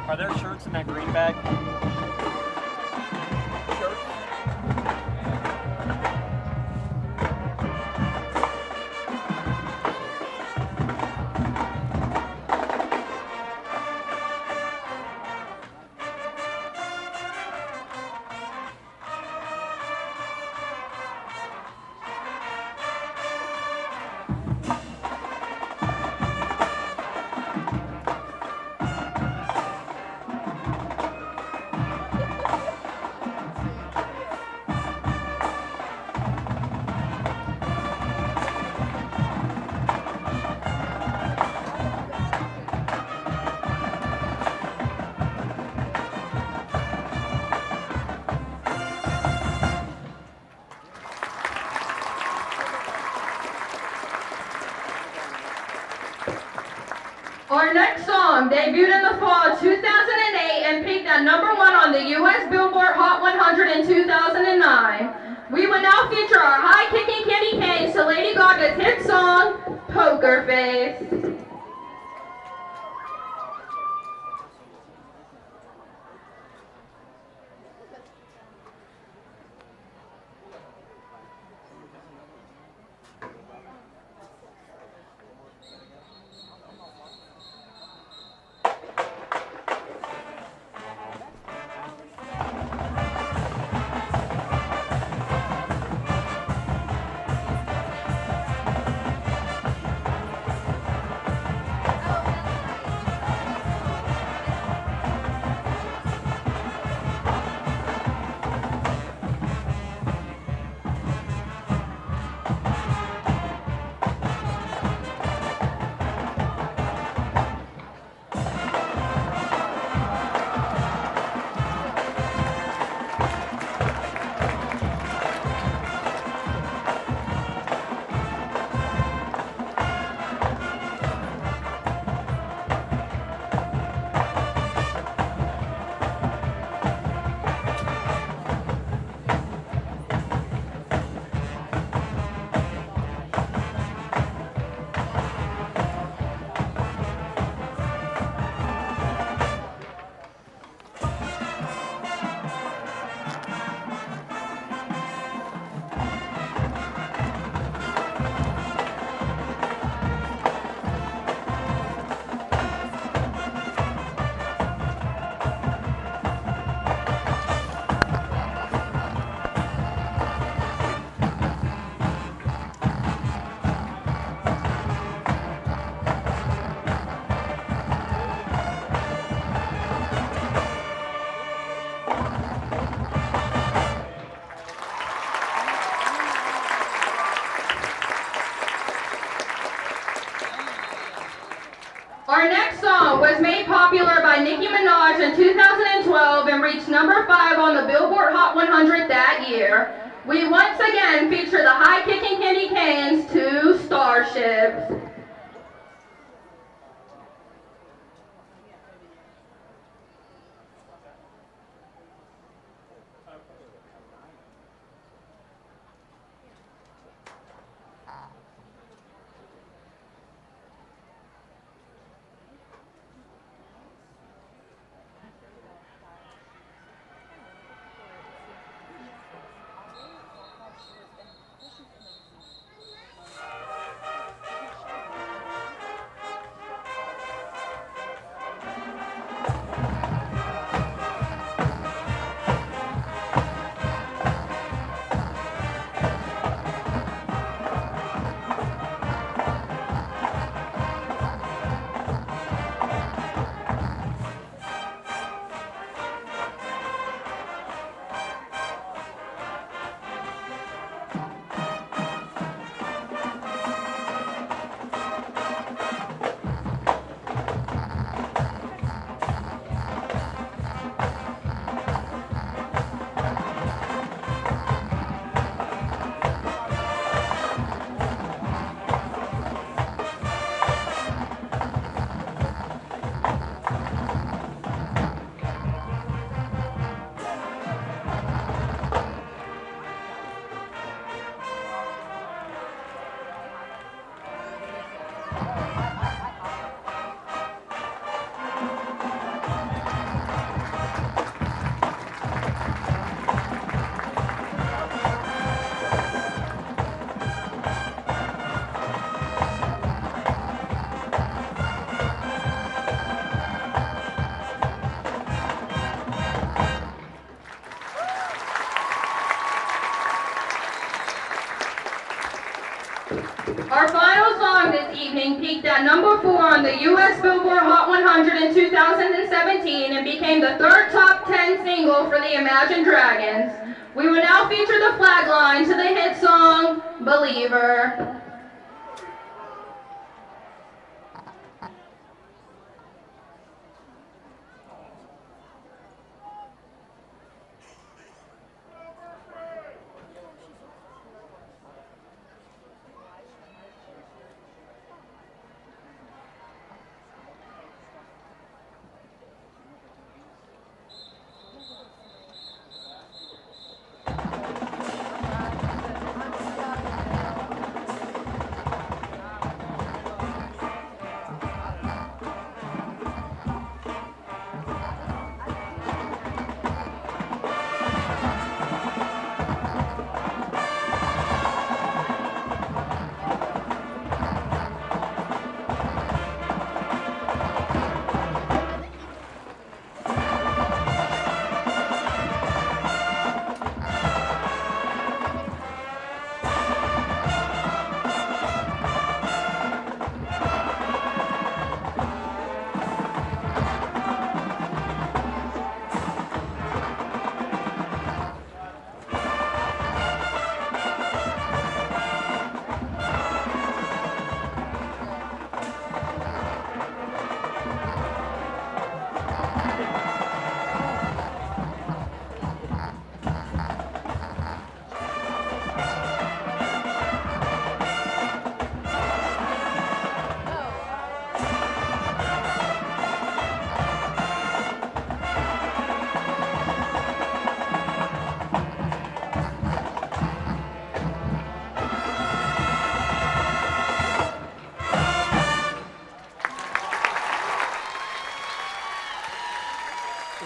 Are there shirts in that green bag? Our next song debuted in the fall of 2008 and peaked at number 1 on the U.S. Billboard Hot 100 in 2009. We will now feature our high-kicking candy canes to Lady Gaga's hit song, Poker Face. 100th that year, we once again feature the high-kicking Kenny Canes 2 Starships. Our final song this evening peaked at number 4 on the U.S. Billboard Hot 100 in 2017 and became the 3rd top 10 single for the Imagine Dragons. We will now feature the flag line to the hit song, Believer.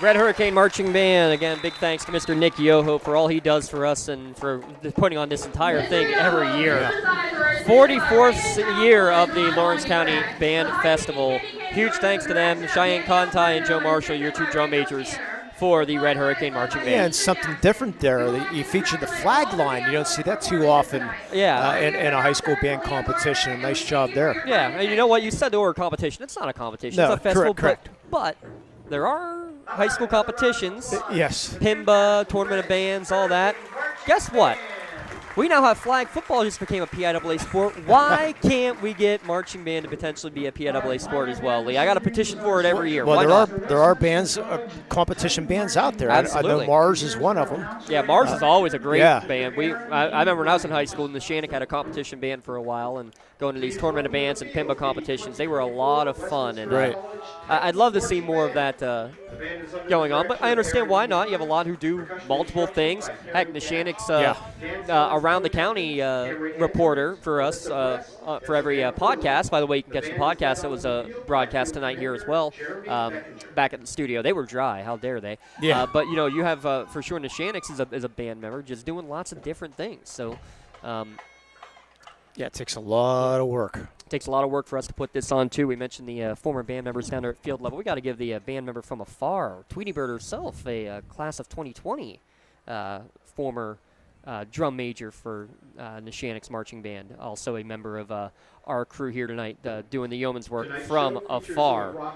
Red Hurricane Marching Band, again, big thanks to Mr. Nick Yoho for all he does for us and for putting on this entire thing every year. 44th year of the Lawrence County Band Festival. Huge thanks to them, Cheyenne Conti and Joe Marshall, your 2 drum majors for the Red Hurricane Marching Band. Yeah, and something different there. You featured the flag line. You don't see that too often in a high school band competition. A nice job there. Yeah, and you know what? You said the word competition. It's not a competition. No, it's a festival. correct. But there are high school competitions. Yes. PIMBA, Tournament of Bands, all that. Guess what? We now have flag football just became a PIAA sport. Why can't we get marching band to potentially be a PIAA sport as well, Lee? I got a petition for it every year. Well, there are bands, competition bands out there. Absolutely. I know Mars is one of them. Yeah, Mars is always a great band. I remember when I was in high school, Neshannock had a competition band for a while, and going to these tournament bands and PIMBA competitions, they were a lot of fun. And I'd love to see more of that going on, but I understand why not. You have a lot who do multiple things. Heck, Neshannock's around the county reporter for us for every podcast. By the way, you can catch the podcast. It was a broadcast tonight here as well back at the studio. They were dry. How dare they? Yeah. But, you have for sure Neshannock's is a band member just doing lots of different things. So, it takes a lot of work. It takes a lot of work for us to put this on, too. We mentioned the former band members down there at field level. We got to give the band member from afar, Tweety Bird herself, a class of 2020 former drum major for Neshannock's marching band, also a member of our crew here tonight doing the yeoman's work from afar.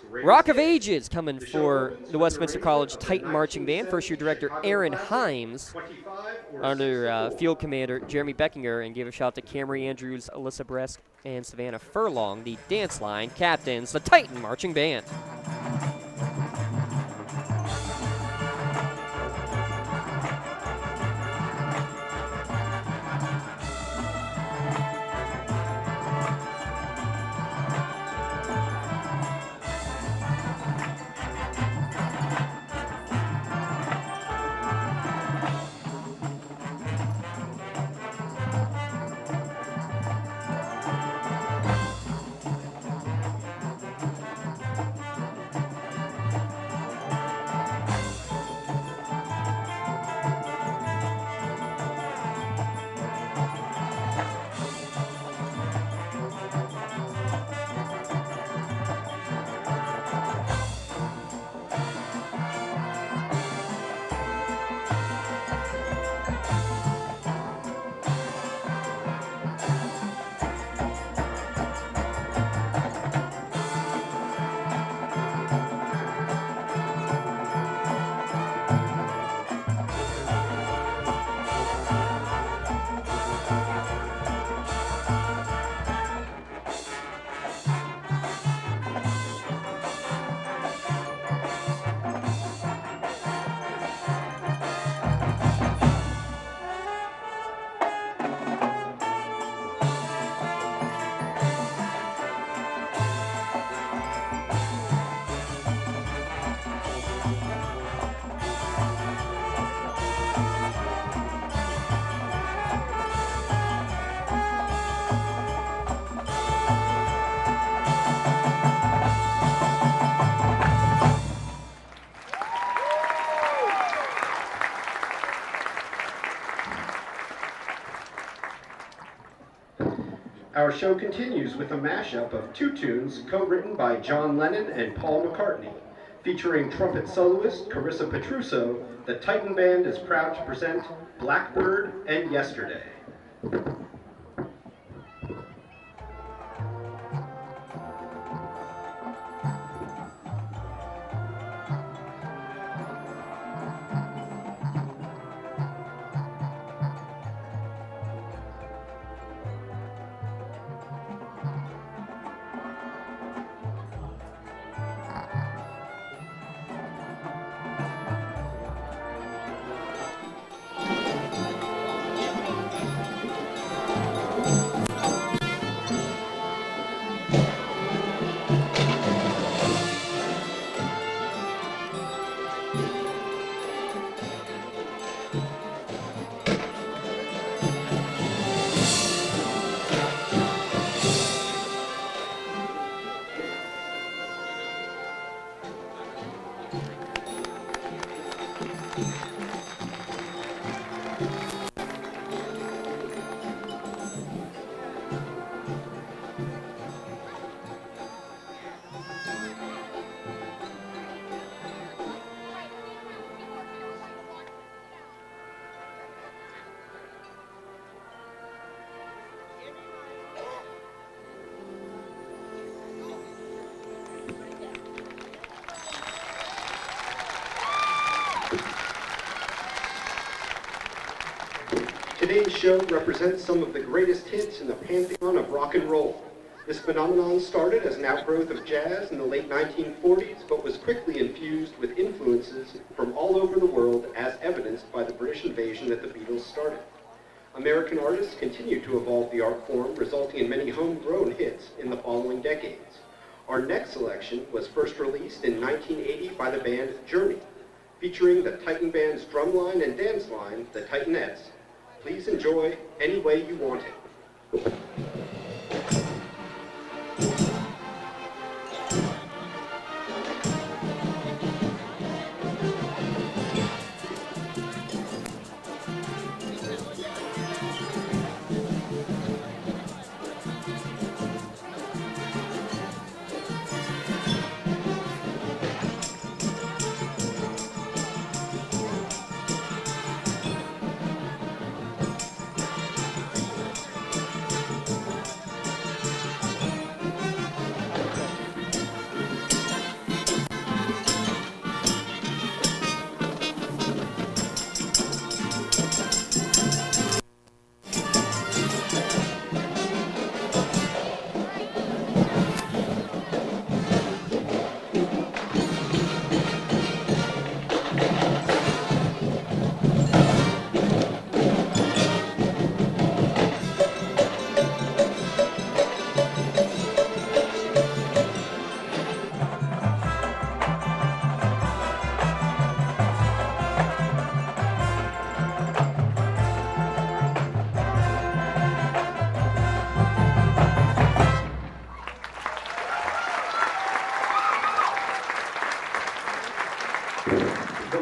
Rock of Ages coming for the Westminster College Titan Marching Band. First-year director Aaron Himes under field commander Jeremy Beckinger, and give a shout out to Camry Andrews, Alyssa Bresk, and Savannah Furlong, the dance line captains, the Titan Marching Band. Our show continues with a mashup of two tunes co-written by John Lennon and Paul McCartney. Featuring trumpet soloist Carissa Petruso, the Titan Band is proud to present Blackbird and Yesterday. Today's show represents some of the greatest hits in the pantheon of rock and roll. This phenomenon started as an outgrowth of jazz in the late 1940s, but was quickly infused with influences from all over the world, as evidenced by the British invasion that the Beatles started. American artists continued to evolve the art form, resulting in many homegrown hits in the following decades. Our next selection was first released in 1980 by the band Journey, featuring the Titan Band's drumline and dance line, the Titanettes. Please enjoy Any Way You Want It.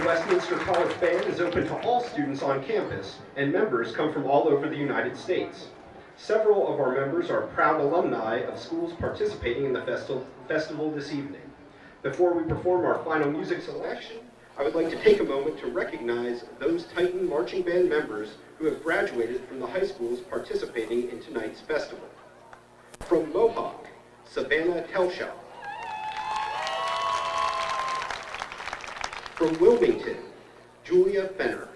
Westminster College Band is open to all students on campus, and members come from all over the United States. Several of our members are proud alumni of schools participating in the festival this evening. Before we perform our final music selection, I would like to take a moment to recognize those Titan Marching Band members who have graduated from the high schools participating in tonight's festival. From Mohawk, Savannah Telshaw. From Wilmington, Julia Fenner.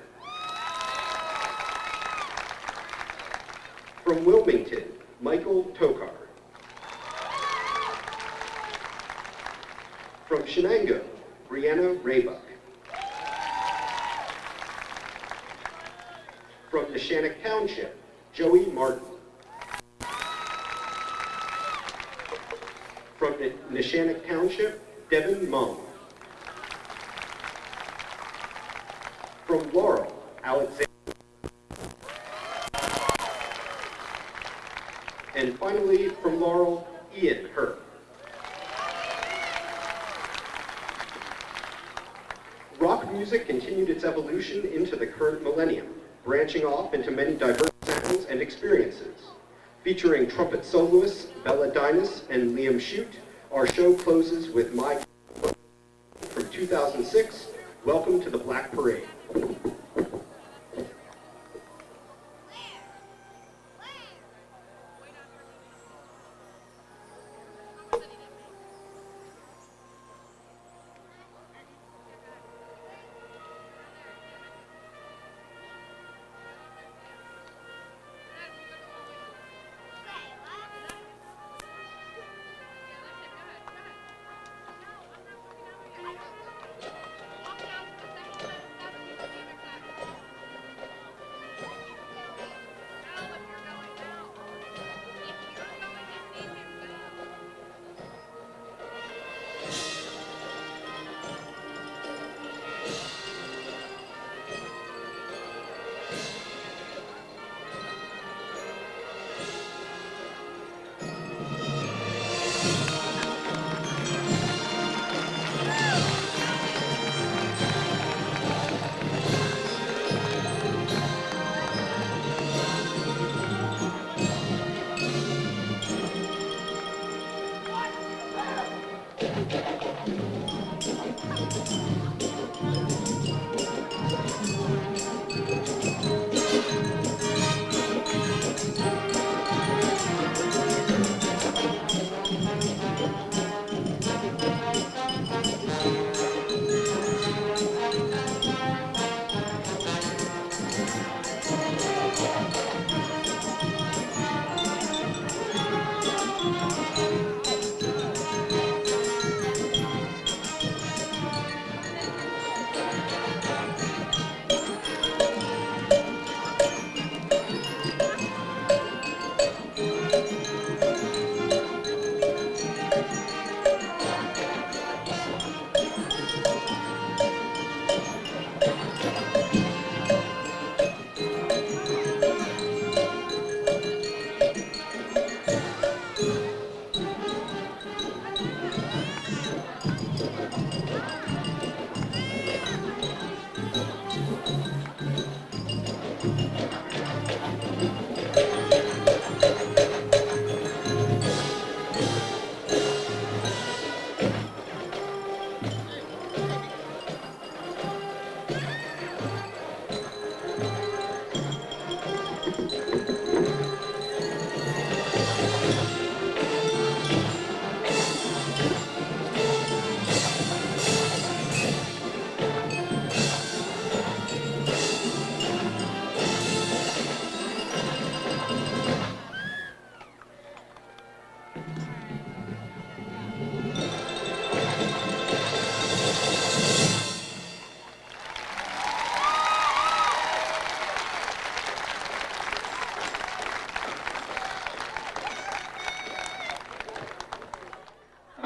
From Wilmington, Michael Tokar. From Shenango, Brianna Raybuck. From Neshannock Township, Joey Martin. From Neshannock Township, Devin Mung. From Laurel, Alexander. And finally, from Laurel, Ian Herr. Rock music continued its evolution into the current millennium, branching off into many diverse sounds and experiences. Featuring trumpet soloists Bella Dinas and Liam Shute, our show closes with My from 2006, Welcome to the Black Parade.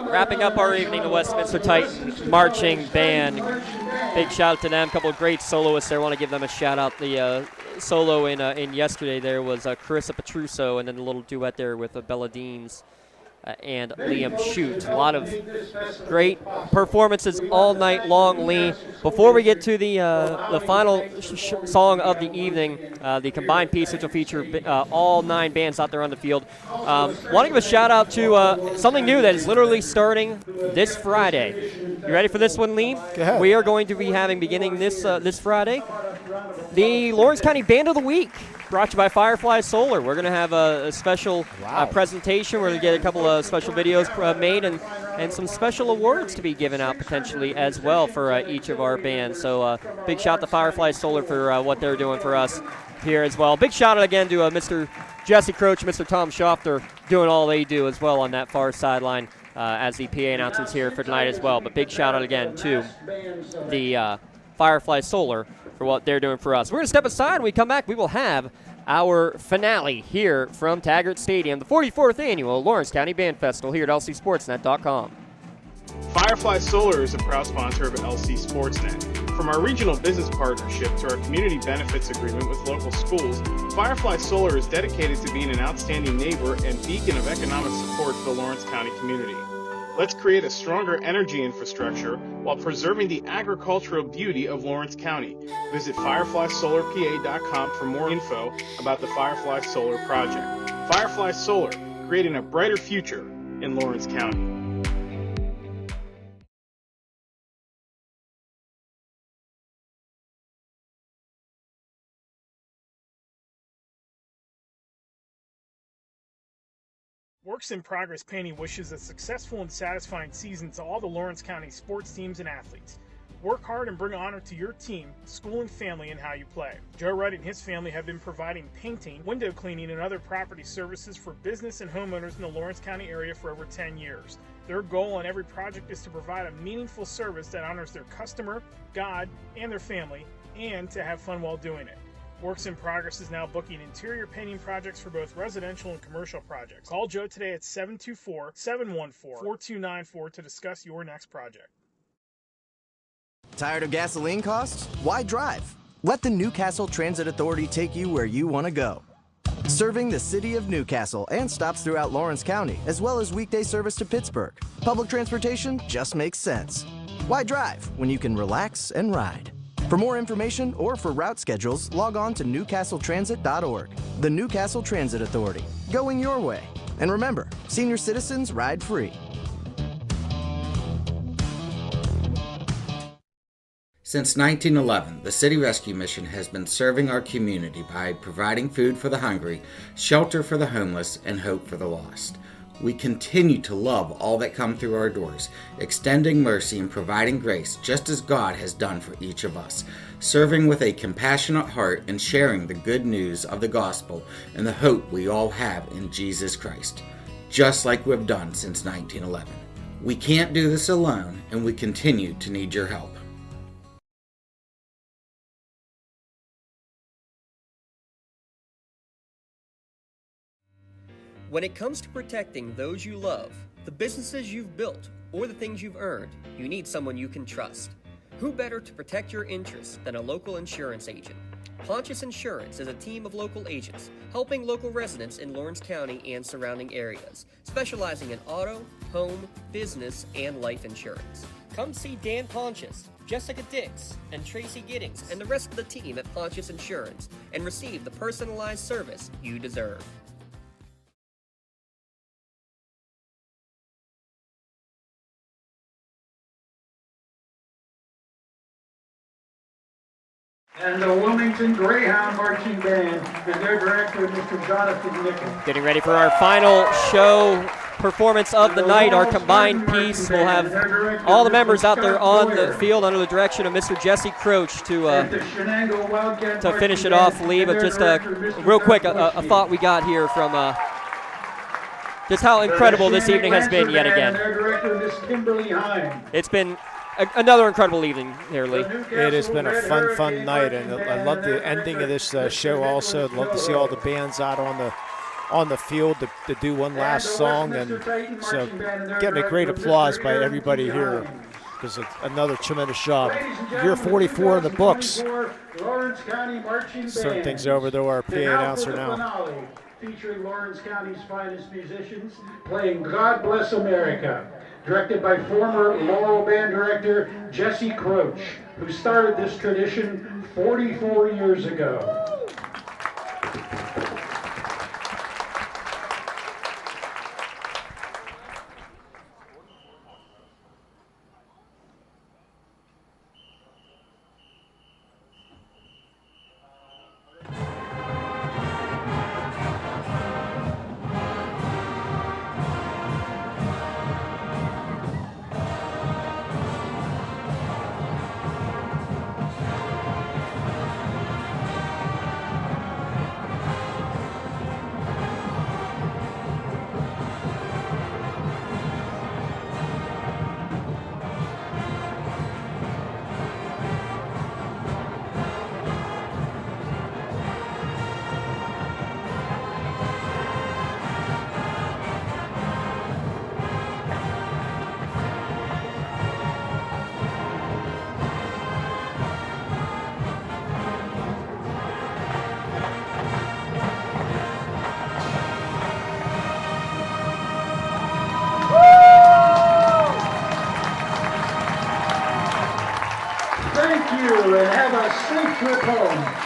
Wrapping up our evening, the Westminster Titan Marching Band. Big shout out to them. A couple of great soloists there. I want to give them a shout out. The solo in yesterday there was Carissa Petruso, and then a little duet there with Bella Deans and Liam Shute. A lot of great performances all night long, Lee. Before we get to the final song of the evening, the combined piece, which will feature all 9 bands out there on the field, want to give a shout out to something new that is literally starting this Friday. You ready for this one, Lee? Go ahead. We are going to be having, beginning this Friday, the Lawrence County Band of the Week, brought to you by Firefly Solar. We're going to have a special presentation. We're going to get a couple of special videos made and some special awards to be given out potentially as well for each of our bands. So big shout out to Firefly Solar for what they're doing for us here as well. Big shout out again to Mr. Jesse Croach, Mr. Tom Schofter, doing all they do as well on that far sideline as the PA announcers here for tonight as well. But big shout out again to the Firefly Solar for what they're doing for us. We're going to step aside. When we come back, we will have our finale here from Taggart Stadium, the 44th annual Lawrence County Band Festival here at lcsportsnet.com. Firefly Solar is a proud sponsor of LC SportsNet. From our regional business partnership to our community benefits agreement with local schools, Firefly Solar is dedicated to being an outstanding neighbor and beacon of economic support for the Lawrence County community. Let's create a stronger energy infrastructure while preserving the agricultural beauty of Lawrence County. Visit fireflysolarpa.com for more info about the Firefly Solar project. Firefly Solar, creating a brighter future in Lawrence County. Works in Progress Painting wishes a successful and satisfying season to all the Lawrence County sports teams and athletes. Work hard and bring honor to your team, school, and family in how you play. Joe Wright and his family have been providing painting, window cleaning, and other property services for business and homeowners in the Lawrence County area for over 10 years. Their goal on every project is to provide a meaningful service that honors their customer, God, and their family, and to have fun while doing it. Works in Progress is now booking interior painting projects for both residential and commercial projects. Call Joe today at 724-714-4294 to discuss your next project. Tired of gasoline costs? Why drive? Let the Newcastle Transit Authority take you where you want to go. Serving the city of Newcastle and stops throughout Lawrence County, as well as weekday service to Pittsburgh. Public transportation just makes sense. Why drive when you can relax and ride? For more information or for route schedules, log on to newcastletransit.org. The Newcastle Transit Authority, going your way. And remember, senior citizens ride free. Since 1911, the City Rescue Mission has been serving our community by providing food for the hungry, shelter for the homeless, and hope for the lost. We continue to love all that come through our doors, extending mercy and providing grace just as God has done for each of us, serving with a compassionate heart and sharing the good news of the gospel and the hope we all have in Jesus Christ, just like we've done since 1911. We can't do this alone, and we continue to need your help. When it comes to protecting those you love, the businesses you've built, or the things you've earned, you need someone you can trust. Who better to protect your interests than a local insurance agent? Pontius Insurance is a team of local agents helping local residents in Lawrence County and surrounding areas, specializing in auto, home, business, and life insurance. Come see Dan Pontius, Jessica Dix, and Tracy Giddings, and the rest of the team at Pontius Insurance, and receive the personalized service you deserve. And the Wilmington Greyhound Marching Band and their director, Mr. Jonathan Nickel. Getting ready for our final show performance of the night, our combined piece. We'll have all the members out there on the field under the direction of Mr. Jesse Croach to finish it off, Lee. But just real quick, a thought we got here from just how incredible this evening has been yet again. It's been another incredible evening here, Lee. It has been a fun night, and I love the ending of this show also. I'd love to see all the bands out on the field to do one last song, and so getting a great applause by everybody here. Because it's another tremendous job. Year 44 in the books. Certain things over to our PA announcer now. Featuring Lawrence County's finest musicians playing God Bless America, directed by former Laurel Band director Jesse Croach, who started this tradition 44 years ago.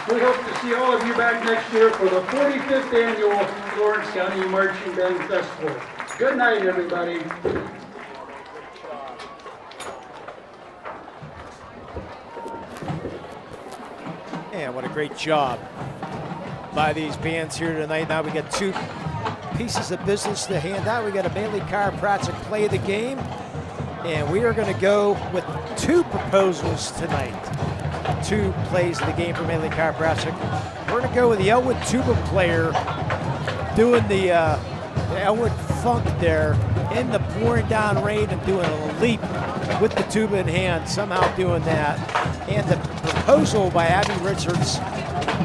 We hope to see all of you back next year for the 45th annual Lawrence County Marching Band Festival. Good night, everybody. And what a great job by these bands here tonight. Now we got two pieces of business to hand out. We got a Bailey Chiropractic play of the game, and we are going to go with two proposals tonight. Two plays of the game for Bailey Chiropractic. We're going to go with the Elwood tuba player doing the Elwood funk there in the pouring down rain and doing a leap with the tuba in hand, somehow doing that. And the proposal by Abby Richards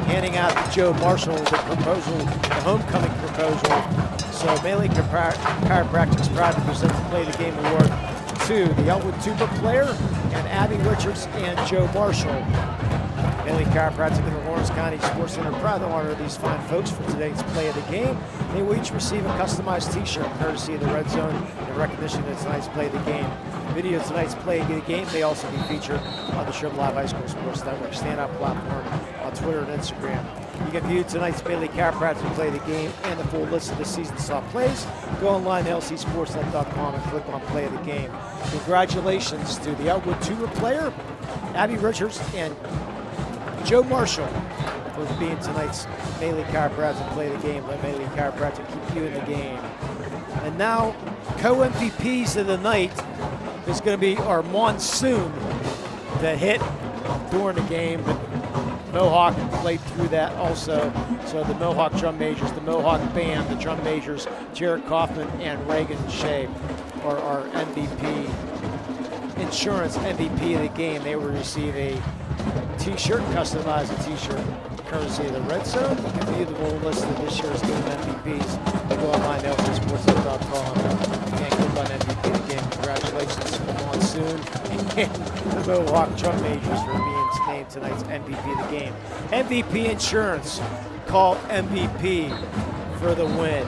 handing out to Joe Marshall, the proposal, the homecoming proposal. So Bailey Chiropractic is proud to present the Play of the Game award to the Elwood tuba player and Abby Richards and Joe Marshall. Bailey Chiropractic and the Lawrence County Sports Center proud to honor these fine folks for today's Play of the Game. They will each receive a customized t-shirt courtesy of the Red Zone in recognition of tonight's Play of the Game. Video of tonight's Play of the Game may also be featured on the Sherman Live High School Sports Network stand-up platform on Twitter and Instagram. You can view tonight's Bailey Chiropractic Play of the Game and the full list of the season soft plays. Go online to lcsportsnet.com and click on Play of the Game. Congratulations to the Elwood tuba player, Abby Richards, and Joe Marshall for being tonight's Bailey Chiropractic Play of the Game. Let Bailey Chiropractic keep you in the game. And now, co-MVPs of the night is going to be our Monsoon that hit during the game, but Mohawk played through that also. So the Mohawk drum majors, the Mohawk band, the drum majors, Jared Kaufman and Reagan Shea are our MVP, insurance MVP of the game. They will receive a t-shirt, customize a t-shirt courtesy of the Red Zone. You can view the full list of this year's game MVPs. Go online now to SportsNet.com and click on MVP of the game. Congratulations to the Monsoon and the Mohawk Drum Majors for being named tonight's MVP of the game. MVP Insurance. Call MVP for the win.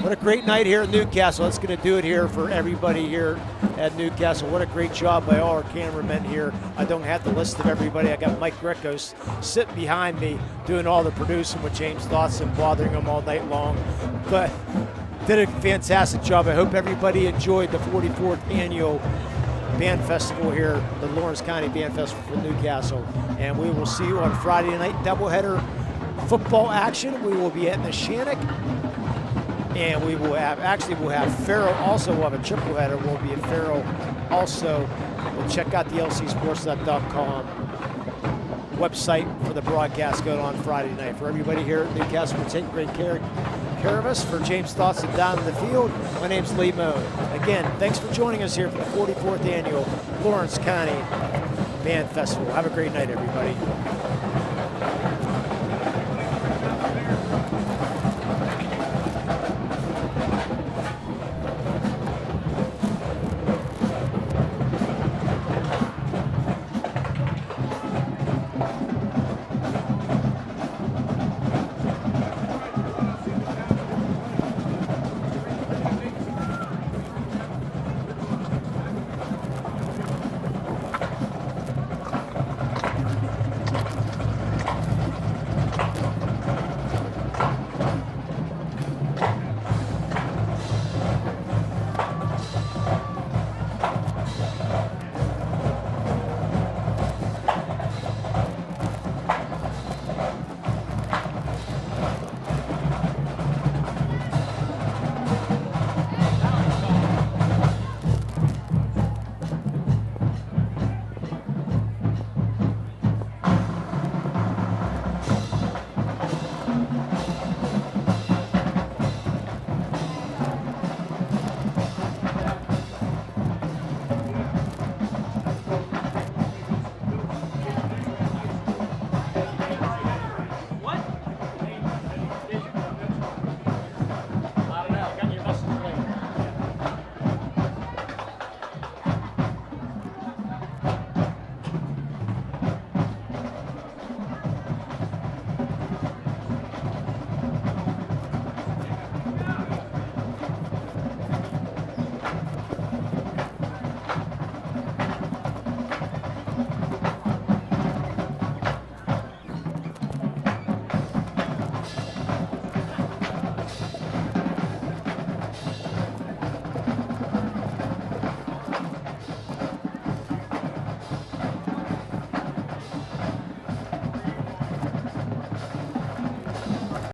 What a great night here at Newcastle. That's going to do it here for everybody here at Newcastle. What a great job by all our cameramen here. I don't have the list of everybody. I got Mike Greco sitting behind me doing all the producing with James Dawson, bothering him all night long. But did a fantastic job. I hope everybody enjoyed the 44th annual Band Festival here, the Lawrence County Band Festival for Newcastle. And we will see you on Friday night, doubleheader football action. We will be at Neshannock. And we will have, we'll have Farrell also. We'll have a triple header. We'll be at Farrell also. We'll check out the LCSportsNet.com website for the broadcast going on Friday night. For everybody here at Newcastle, we'll take great care of us. For James Dawson down in the field, my name's Lee Moan. Again, thanks for joining us here for the 44th annual Lawrence County Band Festival. Have a great night, everybody.